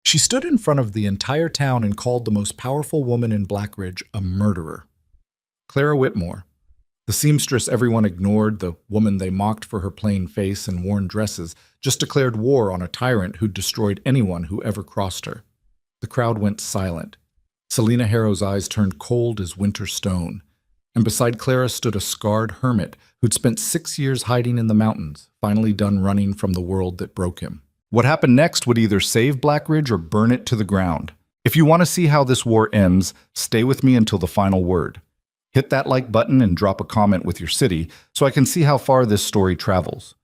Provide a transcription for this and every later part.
She stood in front of the entire town and called the most powerful woman in Blackridge a murderer. Clara Whitmore, the seamstress everyone ignored, the woman they mocked for her plain face and worn dresses, just declared war on a tyrant who'd destroyed anyone who ever crossed her. The crowd went silent. Selina Harrow's eyes turned cold as winter stone, and beside Clara stood a scarred hermit who'd spent 6 years hiding in the mountains, finally done running from the world that broke him. What happened next would either save Blackridge or burn it to the ground. If you want to see how this war ends, stay with me until the final word. Hit that like button and drop a comment with your city so I can see how far this story travels.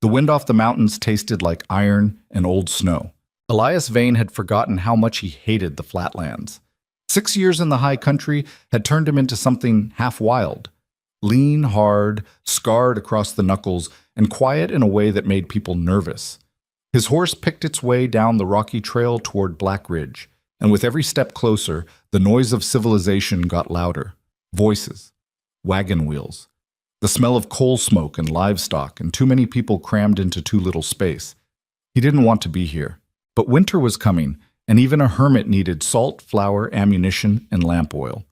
The wind off the mountains tasted like iron and old snow. Elias Vane had forgotten how much he hated the flatlands. 6 years in the high country had turned him into something half wild. Lean, hard, scarred across the knuckles, and quiet in a way that made people nervous. His horse picked its way down the rocky trail toward Blackridge, and with every step closer, the noise of civilization got louder. Voices, wagon wheels, the smell of coal smoke and livestock, and too many people crammed into too little space. He didn't want to be here. But winter was coming, and even a hermit needed salt, flour, ammunition, and lamp oil.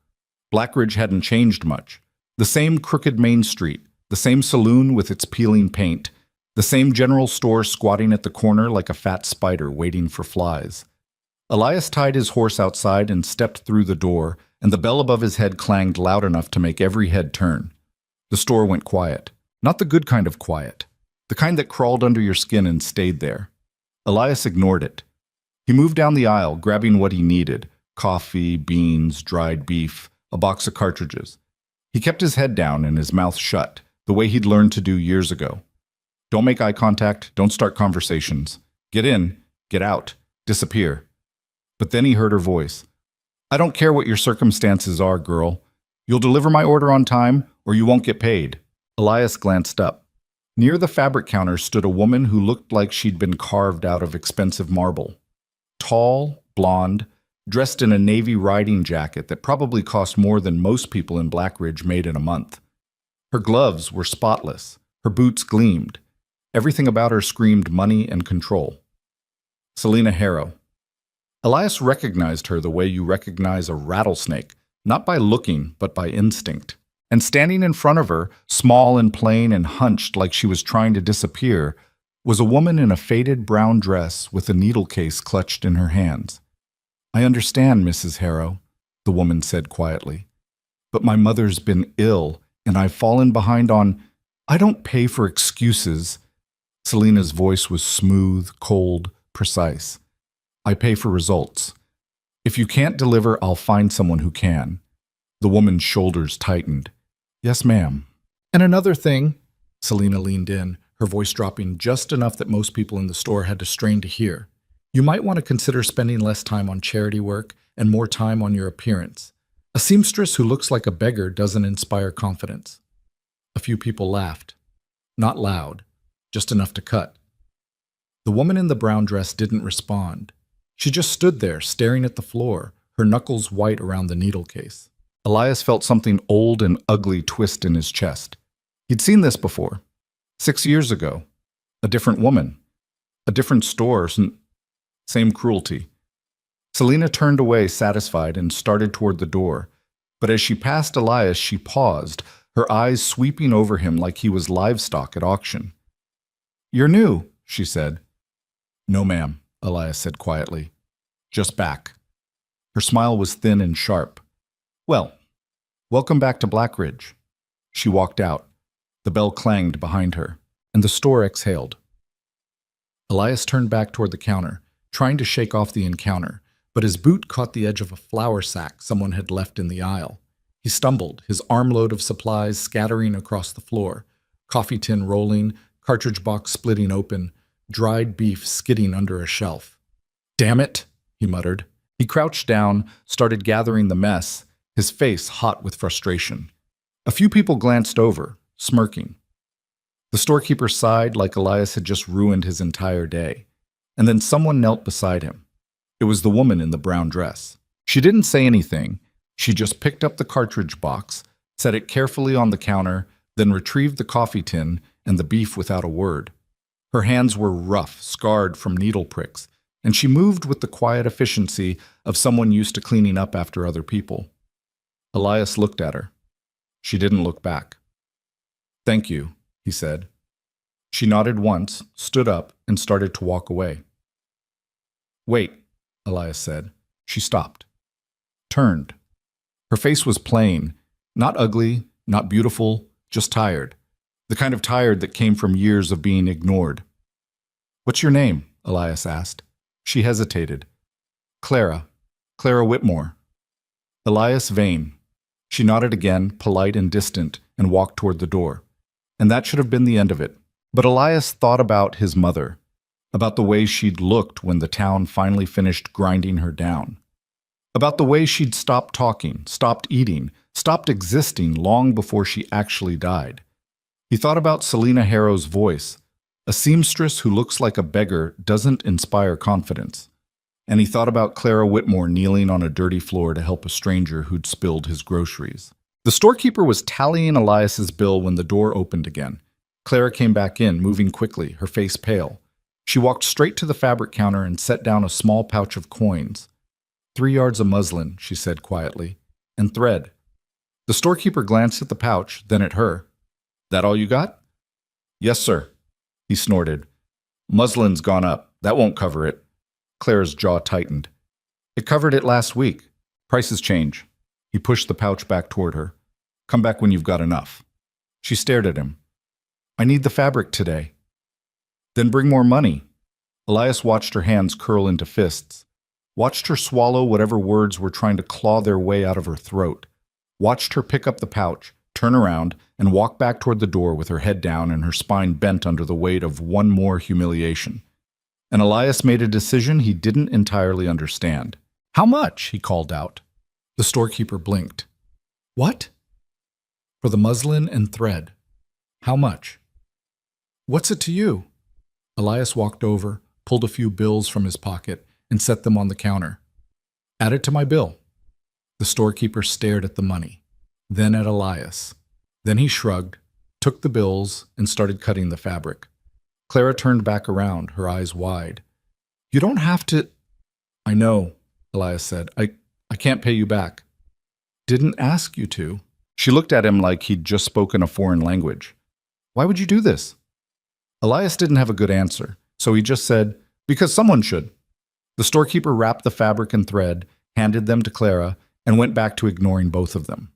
Blackridge hadn't changed much. The same crooked main street, the same saloon with its peeling paint, the same general store squatting at the corner like a fat spider waiting for flies. Elias tied his horse outside and stepped through the door, and the bell above his head clanged loud enough to make every head turn. The store went quiet. Not the good kind of quiet. The kind that crawled under your skin and stayed there. Elias ignored it. He moved down the aisle, grabbing what he needed: coffee, beans, dried beef, a box of cartridges. He kept his head down and his mouth shut, the way he'd learned to do years ago. Don't make eye contact, don't start conversations. Get in, get out, disappear. But then he heard her voice. I don't care what your circumstances are, girl. You'll deliver my order on time, or you won't get paid. Elias glanced up. Near the fabric counter stood a woman who looked like she'd been carved out of expensive marble. Tall, blonde, dressed in a navy riding jacket that probably cost more than most people in Blackridge made in a month. Her gloves were spotless. Her boots gleamed. Everything about her screamed money and control. Selina Harrow. Elias recognized her the way you recognize a rattlesnake, not by looking, but by instinct. And standing in front of her, small and plain and hunched like she was trying to disappear, was a woman in a faded brown dress with a needle case clutched in her hands. I understand, Mrs. Harrow, the woman said quietly. But my mother's been ill, and I've fallen behind on... I don't pay for excuses. Selina's voice was smooth, cold, precise. I pay for results. If you can't deliver, I'll find someone who can. The woman's shoulders tightened. Yes, ma'am. And another thing, Selina leaned in, her voice dropping just enough that most people in the store had to strain to hear. You might want to consider spending less time on charity work and more time on your appearance. A seamstress who looks like a beggar doesn't inspire confidence. A few people laughed. Not loud, just enough to cut. The woman in the brown dress didn't respond. She just stood there, staring at the floor, her knuckles white around the needle case. Elias felt something old and ugly twist in his chest. He'd seen this before. 6 years ago. A different woman. A different store. Same cruelty. Selina turned away, satisfied, and started toward the door. But as she passed Elias, she paused, her eyes sweeping over him like he was livestock at auction. You're new, she said. No, ma'am, Elias said quietly. Just back. Her smile was thin and sharp. Well, welcome back to Blackridge. She walked out. The bell clanged behind her, and the store exhaled. Elias turned back toward the counter, trying to shake off the encounter, but his boot caught the edge of a flour sack someone had left in the aisle. He stumbled, his armload of supplies scattering across the floor, coffee tin rolling, cartridge box splitting open, dried beef skidding under a shelf. Damn it, he muttered. He crouched down, started gathering the mess, his face hot with frustration. A few people glanced over, smirking. The storekeeper sighed like Elias had just ruined his entire day. And then someone knelt beside him. It was the woman in the brown dress. She didn't say anything. She just picked up the cartridge box, set it carefully on the counter, then retrieved the coffee tin and the beef without a word. Her hands were rough, scarred from needle pricks, and she moved with the quiet efficiency of someone used to cleaning up after other people. Elias looked at her. She didn't look back. "Thank you," he said. She nodded once, stood up, and started to walk away. "Wait," Elias said. She stopped. Turned. Her face was plain, not ugly, not beautiful, just tired. The kind of tired that came from years of being ignored. "What's your name?" Elias asked. She hesitated. Clara Whitmore." "Elias Vane." She nodded again, polite and distant, and walked toward the door. And that should have been the end of it. But Elias thought about his mother, about the way she'd looked when the town finally finished grinding her down, about the way she'd stopped talking, stopped eating, stopped existing long before she actually died. He thought about Selena Harrow's voice. A seamstress who looks like a beggar doesn't inspire confidence. And he thought about Clara Whitmore kneeling on a dirty floor to help a stranger who'd spilled his groceries. The storekeeper was tallying Elias's bill when the door opened again. Clara came back in, moving quickly, her face pale. She walked straight to the fabric counter and set down a small pouch of coins. 3 yards of muslin, she said quietly, and thread. The storekeeper glanced at the pouch, then at her. "That all you got?" "Yes, sir." He snorted. "Muslin's gone up. That won't cover it." Clara's jaw tightened. "It covered it last week. Prices change." He pushed the pouch back toward her. "Come back when you've got enough." She stared at him. "I need the fabric today." "Then bring more money." Elias watched her hands curl into fists, watched her swallow whatever words were trying to claw their way out of her throat, watched her pick up the pouch, turn around, and walk back toward the door with her head down and her spine bent under the weight of one more humiliation. And Elias made a decision he didn't entirely understand. "How much?" he called out. The storekeeper blinked. "What?" "For the muslin and thread. How much?" "What's it to you?" Elias walked over, pulled a few bills from his pocket, and set them on the counter. "Add it to my bill." The storekeeper stared at the money, then at Elias. Then he shrugged, took the bills, and started cutting the fabric. Clara turned back around, her eyes wide. "You don't have to—" "I know," Elias said. I can't pay you back." "Didn't ask you to." She looked at him like he'd just spoken a foreign language. "Why would you do this?" Elias didn't have a good answer, so he just said, "Because someone should." The storekeeper wrapped the fabric and thread, handed them to Clara, and went back to ignoring both of them.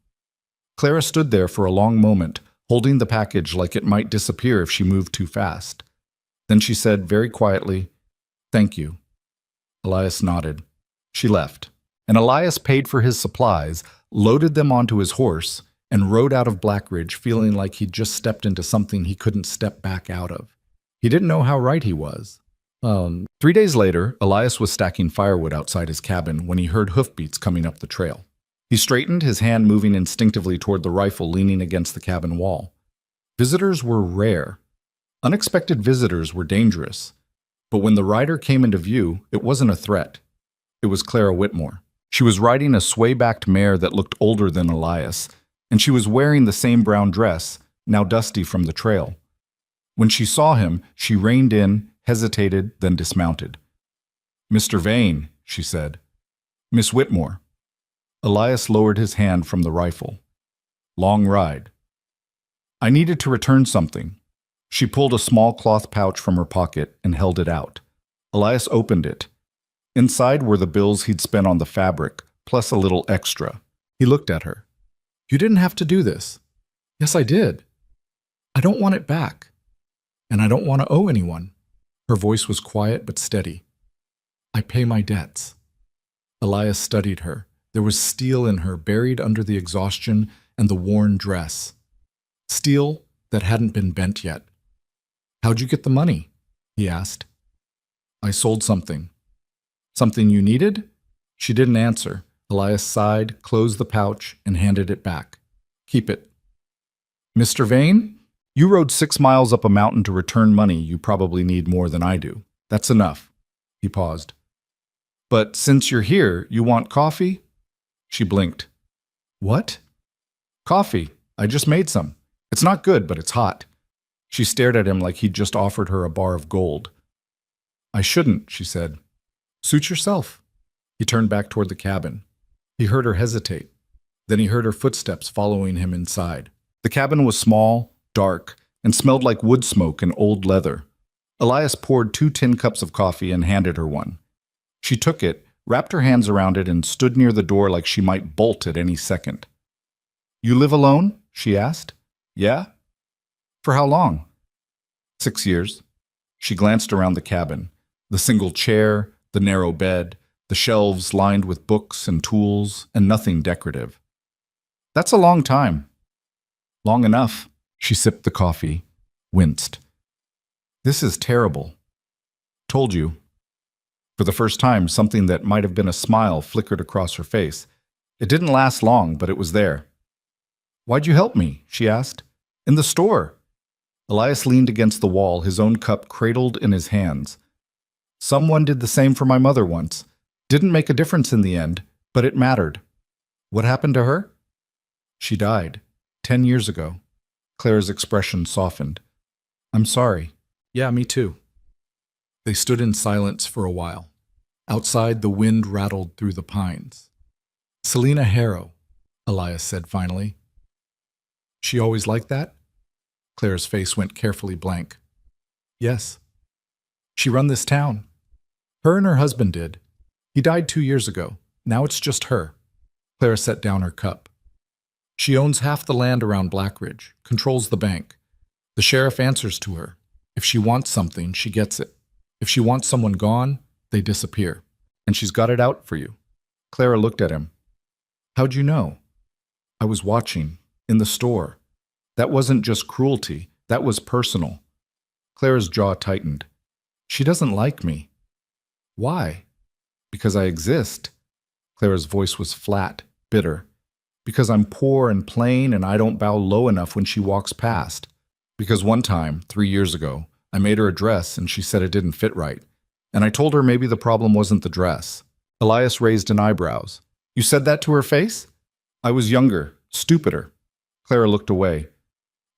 Clara stood there for a long moment, holding the package like it might disappear if she moved too fast. Then she said very quietly, "Thank you." Elias nodded. She left, and Elias paid for his supplies, loaded them onto his horse, and rode out of Blackridge feeling like he'd just stepped into something he couldn't step back out of. He didn't know how right he was. 3 days later, Elias was stacking firewood outside his cabin when he heard hoofbeats coming up the trail. He straightened, his hand moving instinctively toward the rifle leaning against the cabin wall. Visitors were rare. Unexpected visitors were dangerous. But when the rider came into view, it wasn't a threat. It was Clara Whitmore. She was riding a sway-backed mare that looked older than Elias, and she was wearing the same brown dress, now dusty from the trail. When she saw him, she reined in, hesitated, then dismounted. "Mr. Vane," she said. "Miss Whitmore." Elias lowered his hand from the rifle. "Long ride." "I needed to return something." She pulled a small cloth pouch from her pocket and held it out. Elias opened it. Inside were the bills he'd spent on the fabric, plus a little extra. He looked at her. "You didn't have to do this." "Yes, I did. I don't want it back. And I don't want to owe anyone." Her voice was quiet but steady. "I pay my debts." Elias studied her. There was steel in her, buried under the exhaustion and the worn dress. Steel that hadn't been bent yet. "How'd you get the money?" he asked. "I sold something." "Something you needed?" She didn't answer. Elias sighed, closed the pouch, and handed it back. "Keep it." "Mr. Vane, you rode 6 miles up a mountain to return money you probably need more than I do. That's enough." He paused. "But since you're here, you want coffee?" She blinked. "What?" "Coffee. I just made some. It's not good, but it's hot." She stared at him like he'd just offered her a bar of gold. "I shouldn't," she said. Suit yourself. He turned back toward the cabin. He heard her hesitate. Then he heard her footsteps following him inside. The cabin was small, dark, and smelled like wood smoke and old leather. Elias poured 2 tin cups of coffee and handed her one. She took it, wrapped her hands around it, and stood near the door like she might bolt at any second. "You live alone?" she asked. "Yeah." "For how long?" 6 years. She glanced around the cabin. The single chair, the narrow bed, the shelves lined with books and tools, and nothing decorative. "That's a long time." "Long enough." She sipped the coffee, winced. "This is terrible." "Told you." For the first time, something that might have been a smile flickered across her face. It didn't last long, but it was there. "Why'd you help me?" she asked. "In the store." Elias leaned against the wall, his own cup cradled in his hands. "Someone did the same for my mother once. Didn't make a difference in the end, but it mattered." "What happened to her?" "She died 10 years ago." Claire's expression softened. "I'm sorry." "Yeah, me too." They stood in silence for a while. Outside, the wind rattled through the pines. "Selina Harrow," Elias said finally. "She always like that?" Claire's face went carefully blank. "Yes. She run this town. Her and her husband did. He died 2 years ago. Now it's just her." Claire set down her cup. "She owns half the land around Blackridge, controls the bank. The sheriff answers to her. If she wants something, she gets it. If she wants someone gone, they disappear. And she's got it out for you." Clara looked at him. "How'd you know?" "I was watching, in the store. That wasn't just cruelty, that was personal." Clara's jaw tightened. "She doesn't like me." "Why?" "Because I exist." Clara's voice was flat, bitter. "Because I'm poor and plain and I don't bow low enough when she walks past. Because one time, 3 years ago, I made her a dress and she said it didn't fit right. And I told her maybe the problem wasn't the dress." Elias raised an eyebrows. "You said that to her face?" "I was younger, stupider." Clara looked away.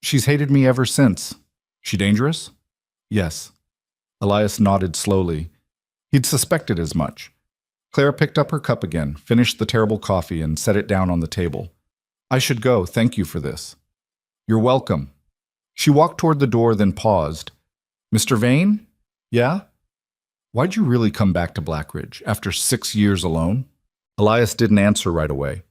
"She's hated me ever since." "She dangerous?" "Yes." Elias nodded slowly. He'd suspected as much. Clara picked up her cup again, finished the terrible coffee, and set it down on the table. "I should go, thank you for this." "You're welcome." She walked toward the door, then paused. "Mr. Vane?" "Yeah?" "Why'd you really come back to Blackridge, after 6 years alone?" Elias didn't answer right away.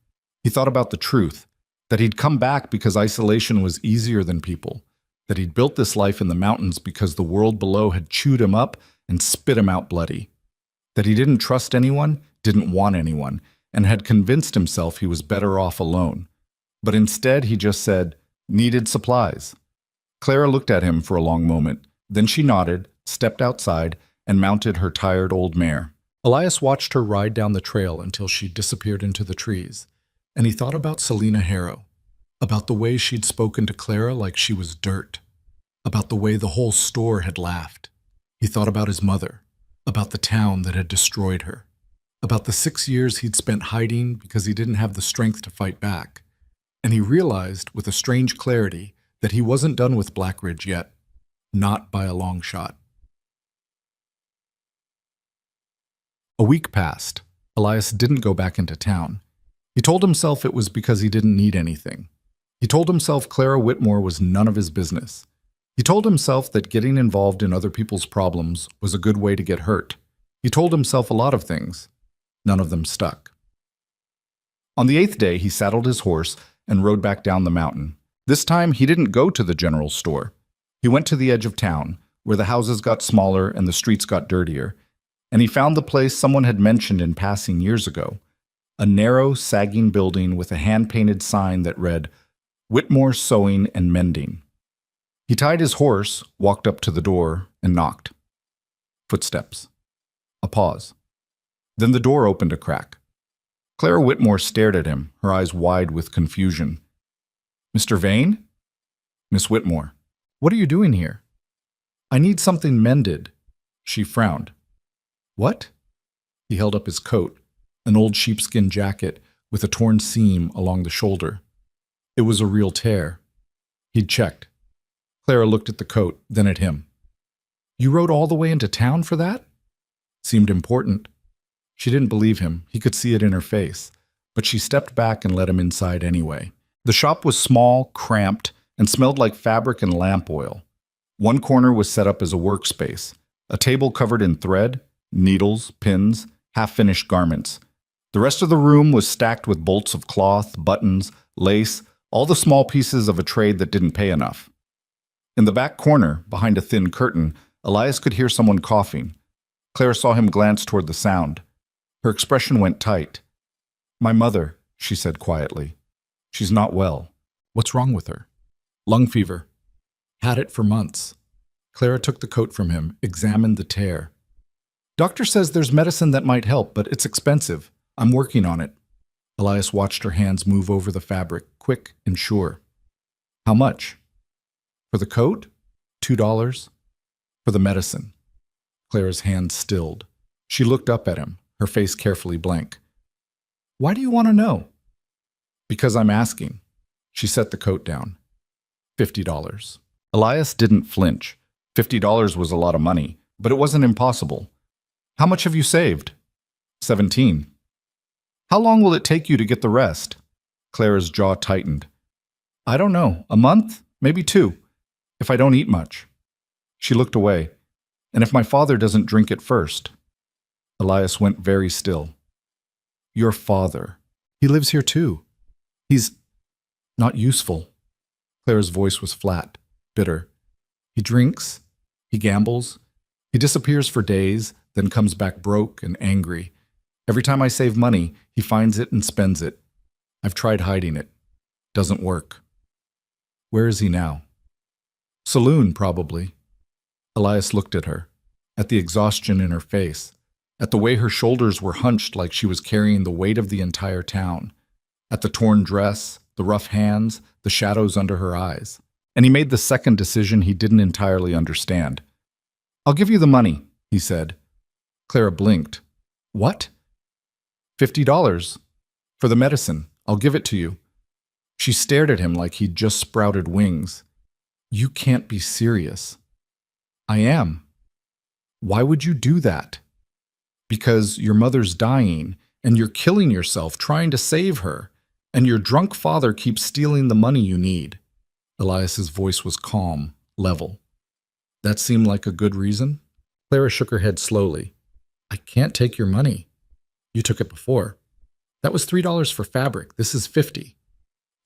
He thought about the truth, that he'd come back because isolation was easier than people, that he'd built this life in the mountains because the world below had chewed him up and spit him out bloody, that he didn't trust anyone, didn't want anyone, and had convinced himself he was better off alone. But instead he just said, "Needed supplies." Clara looked at him for a long moment. Then she nodded, stepped outside, and mounted her tired old mare. Elias watched her ride down the trail until she disappeared into the trees, and he thought about Selina Harrow, about the way she'd spoken to Clara like she was dirt, about the way the whole store had laughed. He thought about his mother, about the town that had destroyed her, about the 6 years he'd spent hiding because he didn't have the strength to fight back. And he realized, with a strange clarity, that he wasn't done with Blackridge yet. Not by a long shot. A week passed. Elias didn't go back into town. He told himself it was because he didn't need anything. He told himself Clara Whitmore was none of his business. He told himself that getting involved in other people's problems was a good way to get hurt. He told himself a lot of things. None of them stuck. On the 8th day, he saddled his horse and rode back down the mountain. This time, he didn't go to the general store. He went to the edge of town, where the houses got smaller and the streets got dirtier, and he found the place someone had mentioned in passing years ago, a narrow, sagging building with a hand-painted sign that read, "Whitmore Sewing and Mending." He tied his horse, walked up to the door, and knocked. Footsteps. A pause. Then the door opened a crack. Clara Whitmore stared at him, her eyes wide with confusion. "Mr. Vane?" "Miss Whitmore." "What are you doing here?" "I need something mended." She frowned. "What?" He held up his coat, an old sheepskin jacket with a torn seam along the shoulder. It was a real tear. He'd checked. Clara looked at the coat, then at him. "You rode all the way into town for that?" Seemed important. She didn't believe him. He could see it in her face. But she stepped back and let him inside anyway. The shop was small, cramped, and smelled like fabric and lamp oil. One corner was set up as a workspace, a table covered in thread, needles, pins, half-finished garments. The rest of the room was stacked with bolts of cloth, buttons, lace, all the small pieces of a trade that didn't pay enough. In the back corner, behind a thin curtain, Elias could hear someone coughing. Clara saw him glance toward the sound. Her expression went tight. "My mother," she said quietly. "She's not well." "What's wrong with her?" "Lung fever. Had it for months." Clara took the coat from him, examined the tear. "Doctor says there's medicine that might help, but it's expensive. I'm working on it." Elias watched her hands move over the fabric, quick and sure. "How much?" "For the coat? $2. For the medicine." Clara's hands stilled. She looked up at him, her face carefully blank. "Why do you want to know?" "Because I'm asking." She set the coat down. $50. Elias didn't flinch. $50 was a lot of money, but it wasn't impossible. "How much have you saved?" 17. "How long will it take you to get the rest?" Clara's jaw tightened. "I don't know. A month? Maybe 2. If I don't eat much." She looked away. "And if my father doesn't drink it first?" Elias went very still. "Your father. He lives here too. He's not useful." Clara's voice was flat, bitter. "He drinks. He gambles. He disappears for days, then comes back broke and angry. Every time I save money, he finds it and spends it. I've tried hiding it. Doesn't work." "Where is he now?" "Saloon, probably." Elias looked at her, at the exhaustion in her face, at the way her shoulders were hunched like she was carrying the weight of the entire town, at the torn dress, the rough hands, the shadows under her eyes. And he made the second decision he didn't entirely understand. "I'll give you the money," he said. Clara blinked. "What?" $50. For the medicine. I'll give it to you." She stared at him like he'd just sprouted wings. "You can't be serious." "I am." "Why would you do that?" "Because your mother's dying, and you're killing yourself trying to save her, and your drunk father keeps stealing the money you need." Elias's voice was calm, level. "That seemed like a good reason?" Clara shook her head slowly. "I can't take your money. You took it before. That was $3 for fabric. This is 50.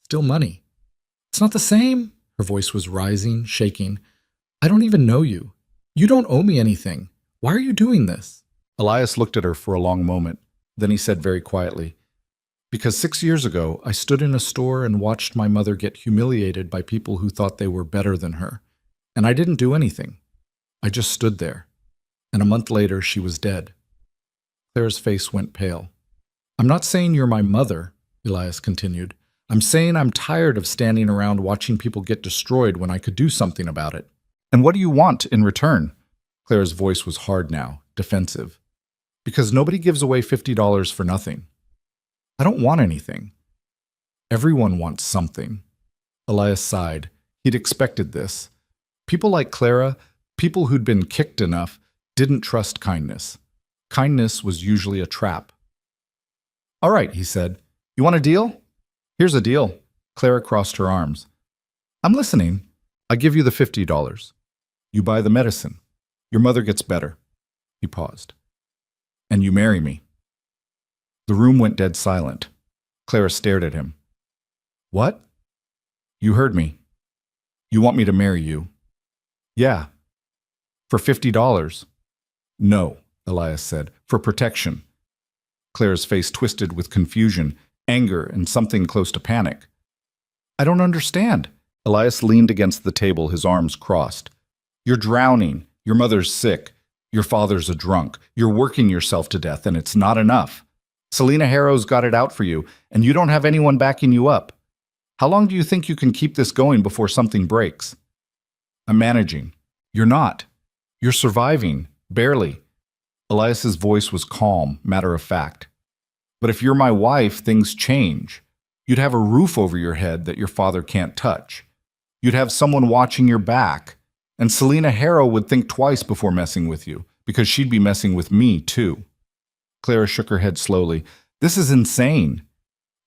Still money." "It's not the same." Her voice was rising, shaking. "I don't even know you. You don't owe me anything. Why are you doing this?" Elias looked at her for a long moment. Then he said very quietly, "Because 6 years ago, I stood in a store and watched my mother get humiliated by people who thought they were better than her. And I didn't do anything. I just stood there. And a month later, she was dead." Clara's face went pale. "I'm not saying you're my mother," Elias continued. "I'm saying I'm tired of standing around watching people get destroyed when I could do something about it." "And what do you want in return?" Clara's voice was hard now, defensive. "Because nobody gives away $50 for nothing." "I don't want anything." "Everyone wants something." Elias sighed. He'd expected this. People like Clara, people who'd been kicked enough, didn't trust kindness. Kindness was usually a trap. "All right," he said. "You want a deal?" "Here's a deal." Clara crossed her arms. "I'm listening." "I give you the $50. You buy the medicine. Your mother gets better." He paused. "And you marry me." The room went dead silent. Clara stared at him. "What?" "You heard me. You want me to marry you." "Yeah." "For $50. "No," Elias said. "For protection." Clara's face twisted with confusion, anger, and something close to panic. "I don't understand." Elias leaned against the table, his arms crossed. "You're drowning. Your mother's sick. Your father's a drunk. You're working yourself to death, and it's not enough. Selena Harrow's got it out for you, and you don't have anyone backing you up. How long do you think you can keep this going before something breaks?" "I'm managing." "You're not. You're surviving. Barely." Elias's voice was calm, matter of fact. "But if you're my wife, things change. You'd have a roof over your head that your father can't touch. You'd have someone watching your back. And Selena Harrow would think twice before messing with you, because she'd be messing with me, too." Clara shook her head slowly. This is insane.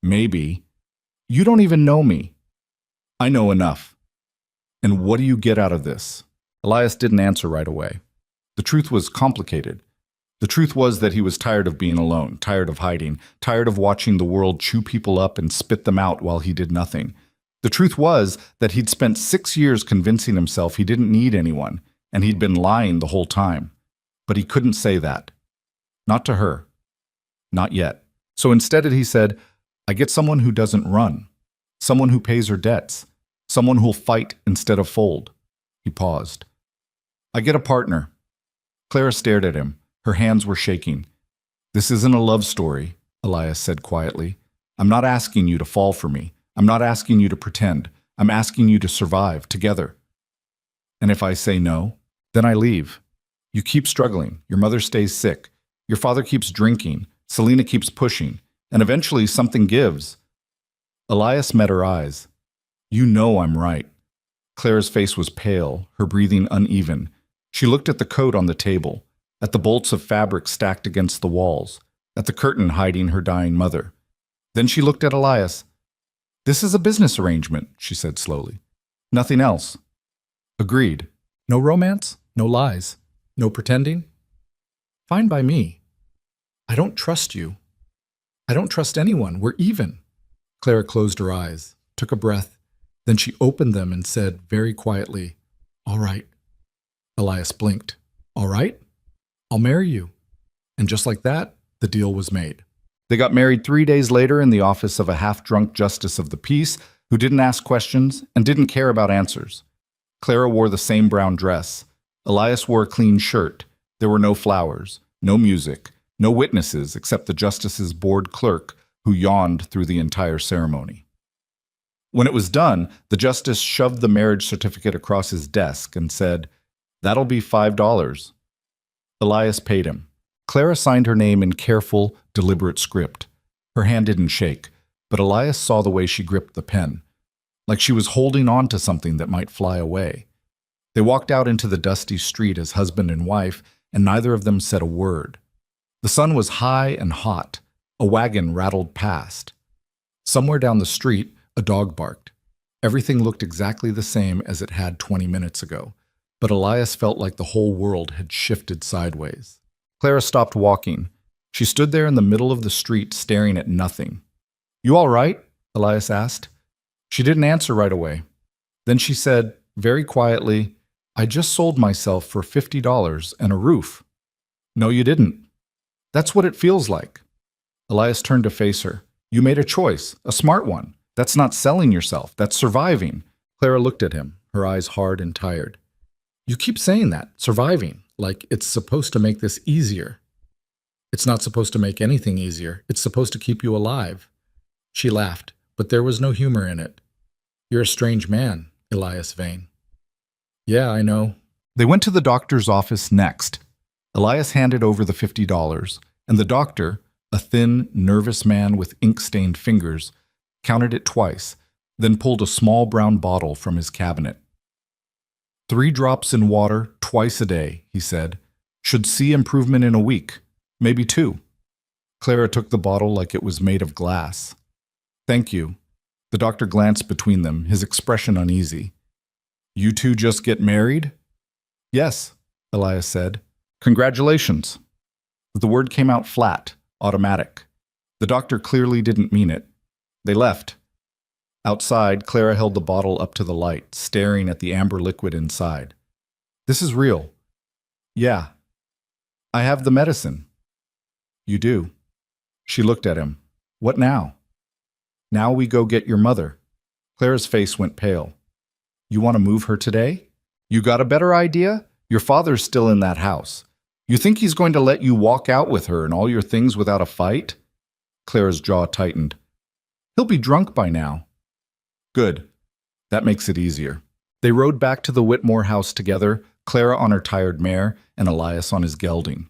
Maybe. You don't even know me. I know enough. And what do you get out of this? Elias didn't answer right away. The truth was complicated. The truth was that he was tired of being alone, tired of hiding, tired of watching the world chew people up and spit them out while he did nothing. The truth was that he'd spent 6 years convincing himself he didn't need anyone, and he'd been lying the whole time. But he couldn't say that. Not to her. Not yet. So instead he said, I get someone who doesn't run, someone who pays her debts, someone who'll fight instead of fold. He paused. I get a partner. Clara stared at him. Her hands were shaking. This isn't a love story, Elias said quietly. I'm not asking you to fall for me. I'm not asking you to pretend. I'm asking you to survive together. And if I say no, then I leave. You keep struggling. Your mother stays sick. Your father keeps drinking. Selena keeps pushing. And eventually something gives. Elias met her eyes. You know I'm right. Clara's face was pale, her breathing uneven. She looked at the coat on the table, at the bolts of fabric stacked against the walls, at the curtain hiding her dying mother. Then she looked at Elias. This is a business arrangement, she said slowly. Nothing else. Agreed. No romance, no lies, no pretending. Fine by me. I don't trust you. I don't trust anyone. We're even. Clara closed her eyes, took a breath, then she opened them and said very quietly, All right. Elias blinked. All right? I'll marry you. And just like that, the deal was made. They got married 3 days later in the office of a half-drunk justice of the peace who didn't ask questions and didn't care about answers. Clara wore the same brown dress. Elias wore a clean shirt. There were no flowers, no music, no witnesses except the justice's bored clerk who yawned through the entire ceremony. When it was done, the justice shoved the marriage certificate across his desk and said, That'll be $5. Elias paid him. Clara signed her name in careful, deliberate script. Her hand didn't shake, but Elias saw the way she gripped the pen, like she was holding on to something that might fly away. They walked out into the dusty street as husband and wife, and neither of them said a word. The sun was high and hot. A wagon rattled past. Somewhere down the street, a dog barked. Everything looked exactly the same as it had 20 minutes ago, but Elias felt like the whole world had shifted sideways. Clara stopped walking. She stood there in the middle of the street staring at nothing. You all right? Elias asked. She didn't answer right away. Then she said, very quietly, I just sold myself for $50 and a roof. No, you didn't. That's what it feels like. Elias turned to face her. You made a choice, a smart one. That's not selling yourself, that's surviving. Clara looked at him, her eyes hard and tired. You keep saying that, surviving, like it's supposed to make this easier. It's not supposed to make anything easier. It's supposed to keep you alive. She laughed, but there was no humor in it. You're a strange man, Elias Vane. Yeah, I know. They went to the doctor's office next. Elias handed over the $50, and the doctor, a thin, nervous man with ink-stained fingers, counted it twice, then pulled a small brown bottle from his cabinet. 3 drops in water twice a day, he said. Should see improvement in a week, maybe 2. Clara took the bottle like it was made of glass. Thank you. The doctor glanced between them, his expression uneasy. You two just get married? Yes, Elias said. Congratulations. The word came out flat, automatic. The doctor clearly didn't mean it. They left. Outside, Clara held the bottle up to the light, staring at the amber liquid inside. This is real. Yeah. I have the medicine. You do. She looked at him. What now? Now we go get your mother. Clara's face went pale. You want to move her today? You got a better idea? Your father's still in that house. You think he's going to let you walk out with her and all your things without a fight? Clara's jaw tightened. He'll be drunk by now. Good. That makes it easier. They rode back to the Whitmore house together, Clara on her tired mare and Elias on his gelding.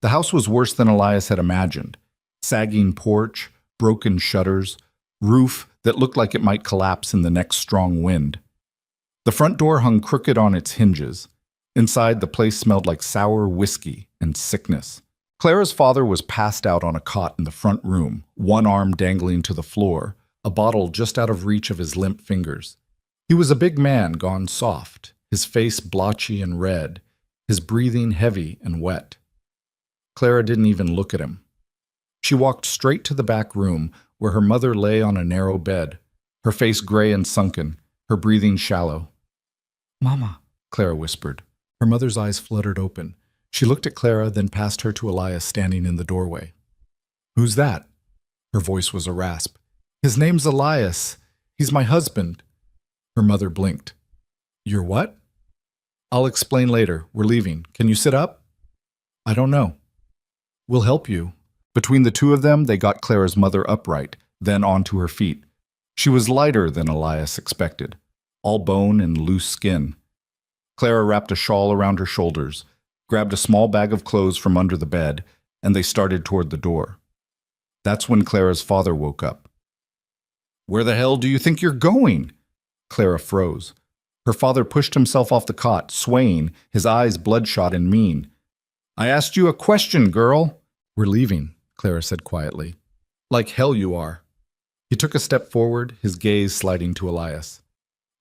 The house was worse than Elias had imagined. Sagging porch, broken shutters, roof that looked like it might collapse in the next strong wind. The front door hung crooked on its hinges. Inside, the place smelled like sour whiskey and sickness. Clara's father was passed out on a cot in the front room, one arm dangling to the floor, a bottle just out of reach of his limp fingers. He was a big man gone soft, his face blotchy and red, his breathing heavy and wet. Clara didn't even look at him. She walked straight to the back room where her mother lay on a narrow bed, her face gray and sunken, her breathing shallow. "Mama," Clara whispered. Her mother's eyes fluttered open. She looked at Clara, then passed her to Elias standing in the doorway. "Who's that?" Her voice was a rasp. "His name's Elias. He's my husband." Her mother blinked. "You're what?" "I'll explain later. We're leaving. Can you sit up?" "I don't know." "We'll help you." Between the two of them, they got Clara's mother upright, then onto her feet. She was lighter than Elias expected, all bone and loose skin. Clara wrapped a shawl around her shoulders, grabbed a small bag of clothes from under the bed, and they started toward the door. That's when Clara's father woke up. "Where the hell do you think you're going?" Clara froze. Her father pushed himself off the cot, swaying, his eyes bloodshot and mean. "I asked you a question, girl." "We're leaving," Clara said quietly. "Like hell you are." He took a step forward, his gaze sliding to Elias.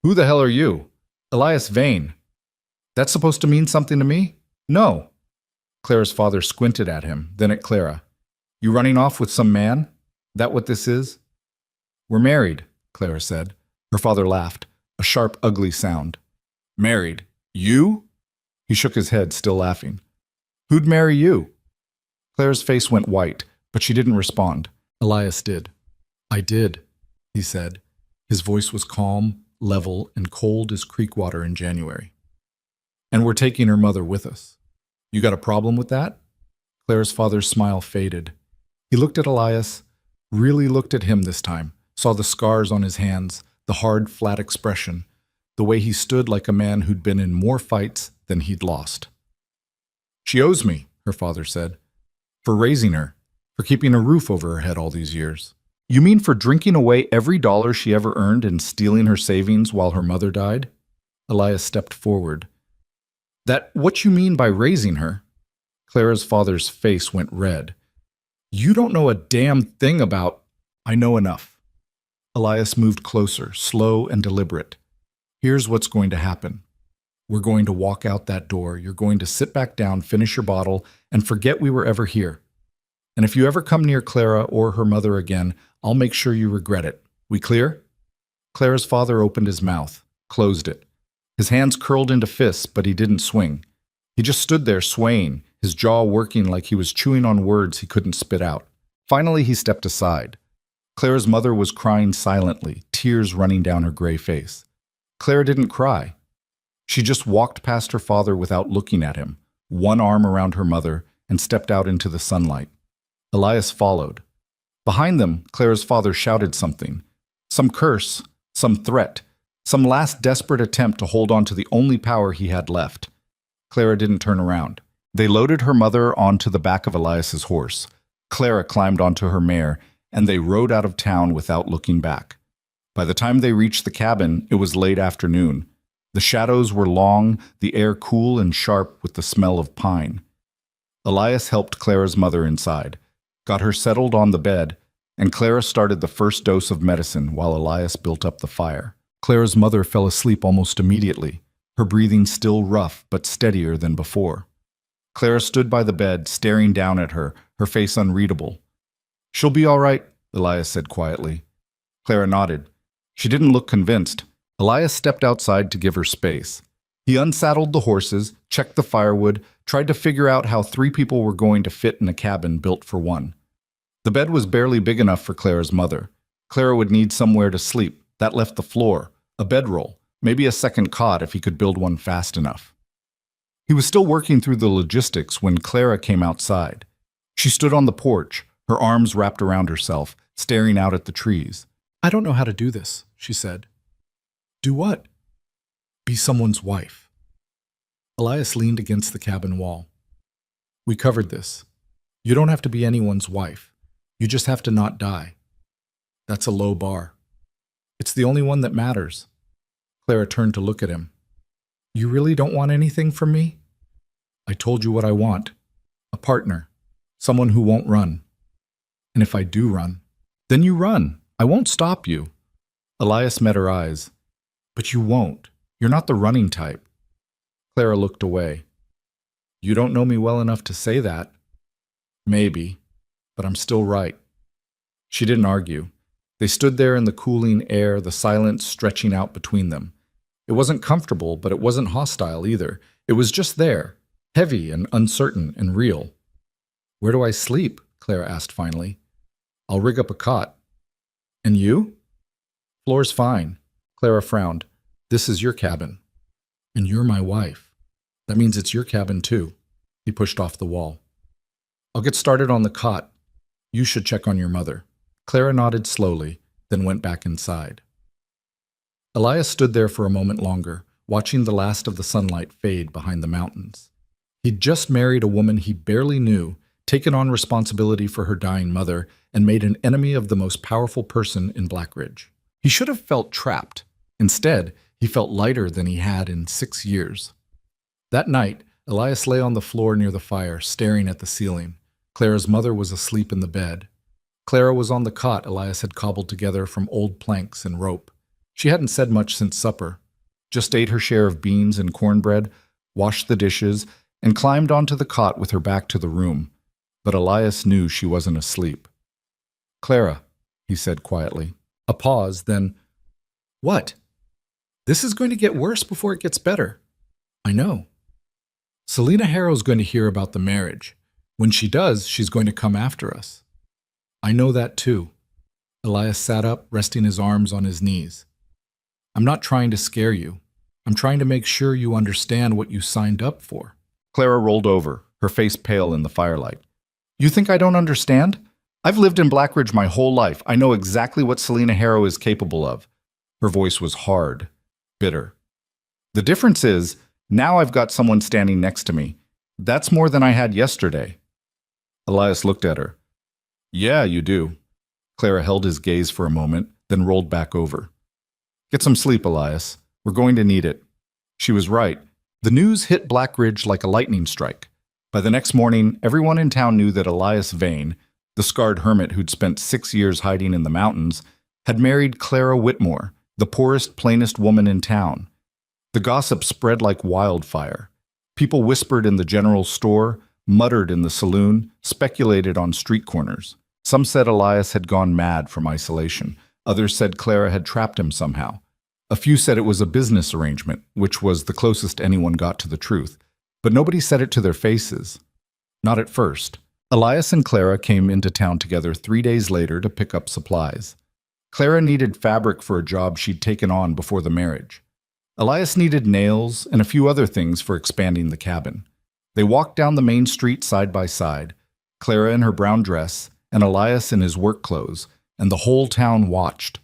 "Who the hell are you?" "Elias Vane." "That's supposed to mean something to me?" "No." Clara's father squinted at him, then at Clara. "You running off with some man? That what this is?" "We're married," Clara said. Her father laughed, a sharp, ugly sound. "Married? You?" He shook his head, still laughing. "Who'd marry you?" Clara's face went white, but she didn't respond. Elias did. "I did," he said. His voice was calm, level, and cold as creek water in January. "And we're taking her mother with us. You got a problem with that?" Clara's father's smile faded. He looked at Elias, really looked at him this time, saw the scars on his hands, the hard, flat expression, the way he stood like a man who'd been in more fights than he'd lost. "She owes me," her father said, "for raising her, for keeping a roof over her head all these years." "You mean for drinking away every dollar she ever earned and stealing her savings while her mother died?" Elias stepped forward. "That what you mean by raising her?" Clara's father's face went red. "You don't know a damn thing about—" "I know enough." Elias moved closer, slow and deliberate. "Here's what's going to happen. We're going to walk out that door. You're going to sit back down, finish your bottle, and forget we were ever here. And if you ever come near Clara or her mother again, I'll make sure you regret it. We clear?" Clara's father opened his mouth, closed it. His hands curled into fists, but he didn't swing. He just stood there swaying, his jaw working like he was chewing on words he couldn't spit out. Finally, he stepped aside. Clara's mother was crying silently, tears running down her gray face. Clara didn't cry. She just walked past her father without looking at him, one arm around her mother, and stepped out into the sunlight. Elias followed. Behind them, Clara's father shouted something. Some curse, some threat, some last desperate attempt to hold on to the only power he had left. Clara didn't turn around. They loaded her mother onto the back of Elias's horse. Clara climbed onto her mare, and they rode out of town without looking back. By the time they reached the cabin, it was late afternoon. The shadows were long, the air cool and sharp with the smell of pine. Elias helped Clara's mother inside, got her settled on the bed, and Clara started the first dose of medicine while Elias built up the fire. Clara's mother fell asleep almost immediately, her breathing still rough but steadier than before. Clara stood by the bed, staring down at her, her face unreadable. "She'll be all right," Elias said quietly. Clara nodded. She didn't look convinced. Elias stepped outside to give her space. He unsaddled the horses, checked the firewood, tried to figure out how 3 people were going to fit in a cabin built for one. The bed was barely big enough for Clara's mother. Clara would need somewhere to sleep. That left the floor, a bedroll, maybe a second cot if he could build one fast enough. He was still working through the logistics when Clara came outside. She stood on the porch, her arms wrapped around herself, staring out at the trees. "I don't know how to do this," she said. "Do what?" "Be someone's wife." Elias leaned against the cabin wall. "We covered this. You don't have to be anyone's wife. You just have to not die. That's a low bar. It's the only one that matters." Clara turned to look at him. "You really don't want anything from me?" "I told you what I want. A partner. Someone who won't run. And if I do run, then you run. I won't stop you. Elias met her eyes. But you won't. You're not the running type. Clara looked away. You don't know me well enough to say that. Maybe, but I'm still right. She didn't argue. They stood there in the cooling air, the silence stretching out between them. It wasn't comfortable, but it wasn't hostile either. It was just there, heavy and uncertain and real. Where do I sleep? Clara asked finally. I'll rig up a cot. And you? Floor's fine. Clara frowned. This is your cabin. And you're my wife. That means it's your cabin too. He pushed off the wall. I'll get started on the cot. You should check on your mother. Clara nodded slowly, then went back inside. Elias stood there for a moment longer, watching the last of the sunlight fade behind the mountains. He'd just married a woman he barely knew, taken on responsibility for her dying mother, and made an enemy of the most powerful person in Blackridge. He should have felt trapped. Instead, he felt lighter than he had in 6 years. That night, Elias lay on the floor near the fire, staring at the ceiling. Clara's mother was asleep in the bed. Clara was on the cot Elias had cobbled together from old planks and rope. She hadn't said much since supper, just ate her share of beans and cornbread, washed the dishes, and climbed onto the cot with her back to the room. But Elias knew she wasn't asleep. Clara, he said quietly. A pause, then, What? This is going to get worse before it gets better. I know. Selina Harrow's going to hear about the marriage. When she does, she's going to come after us. I know that too. Elias sat up, resting his arms on his knees. I'm not trying to scare you. I'm trying to make sure you understand what you signed up for. Clara rolled over, her face pale in the firelight. You think I don't understand? I've lived in Blackridge my whole life. I know exactly what Selina Harrow is capable of. Her voice was hard, bitter. The difference is, now I've got someone standing next to me. That's more than I had yesterday. Elias looked at her. Yeah, you do. Clara held his gaze for a moment, then rolled back over. Get some sleep, Elias. We're going to need it. She was right. The news hit Blackridge like a lightning strike. By the next morning, everyone in town knew that Elias Vane, the scarred hermit who'd spent 6 years hiding in the mountains, had married Clara Whitmore, the poorest, plainest woman in town. The gossip spread like wildfire. People whispered in the general store, muttered in the saloon, speculated on street corners. Some said Elias had gone mad from isolation. Others said Clara had trapped him somehow. A few said it was a business arrangement, which was the closest anyone got to the truth. But nobody said it to their faces. Not at first. Elias and Clara came into town together 3 days later to pick up supplies. Clara needed fabric for a job she'd taken on before the marriage. Elias needed nails and a few other things for expanding the cabin. They walked down the main street side by side, Clara in her brown dress and Elias in his work clothes, and the whole town watched.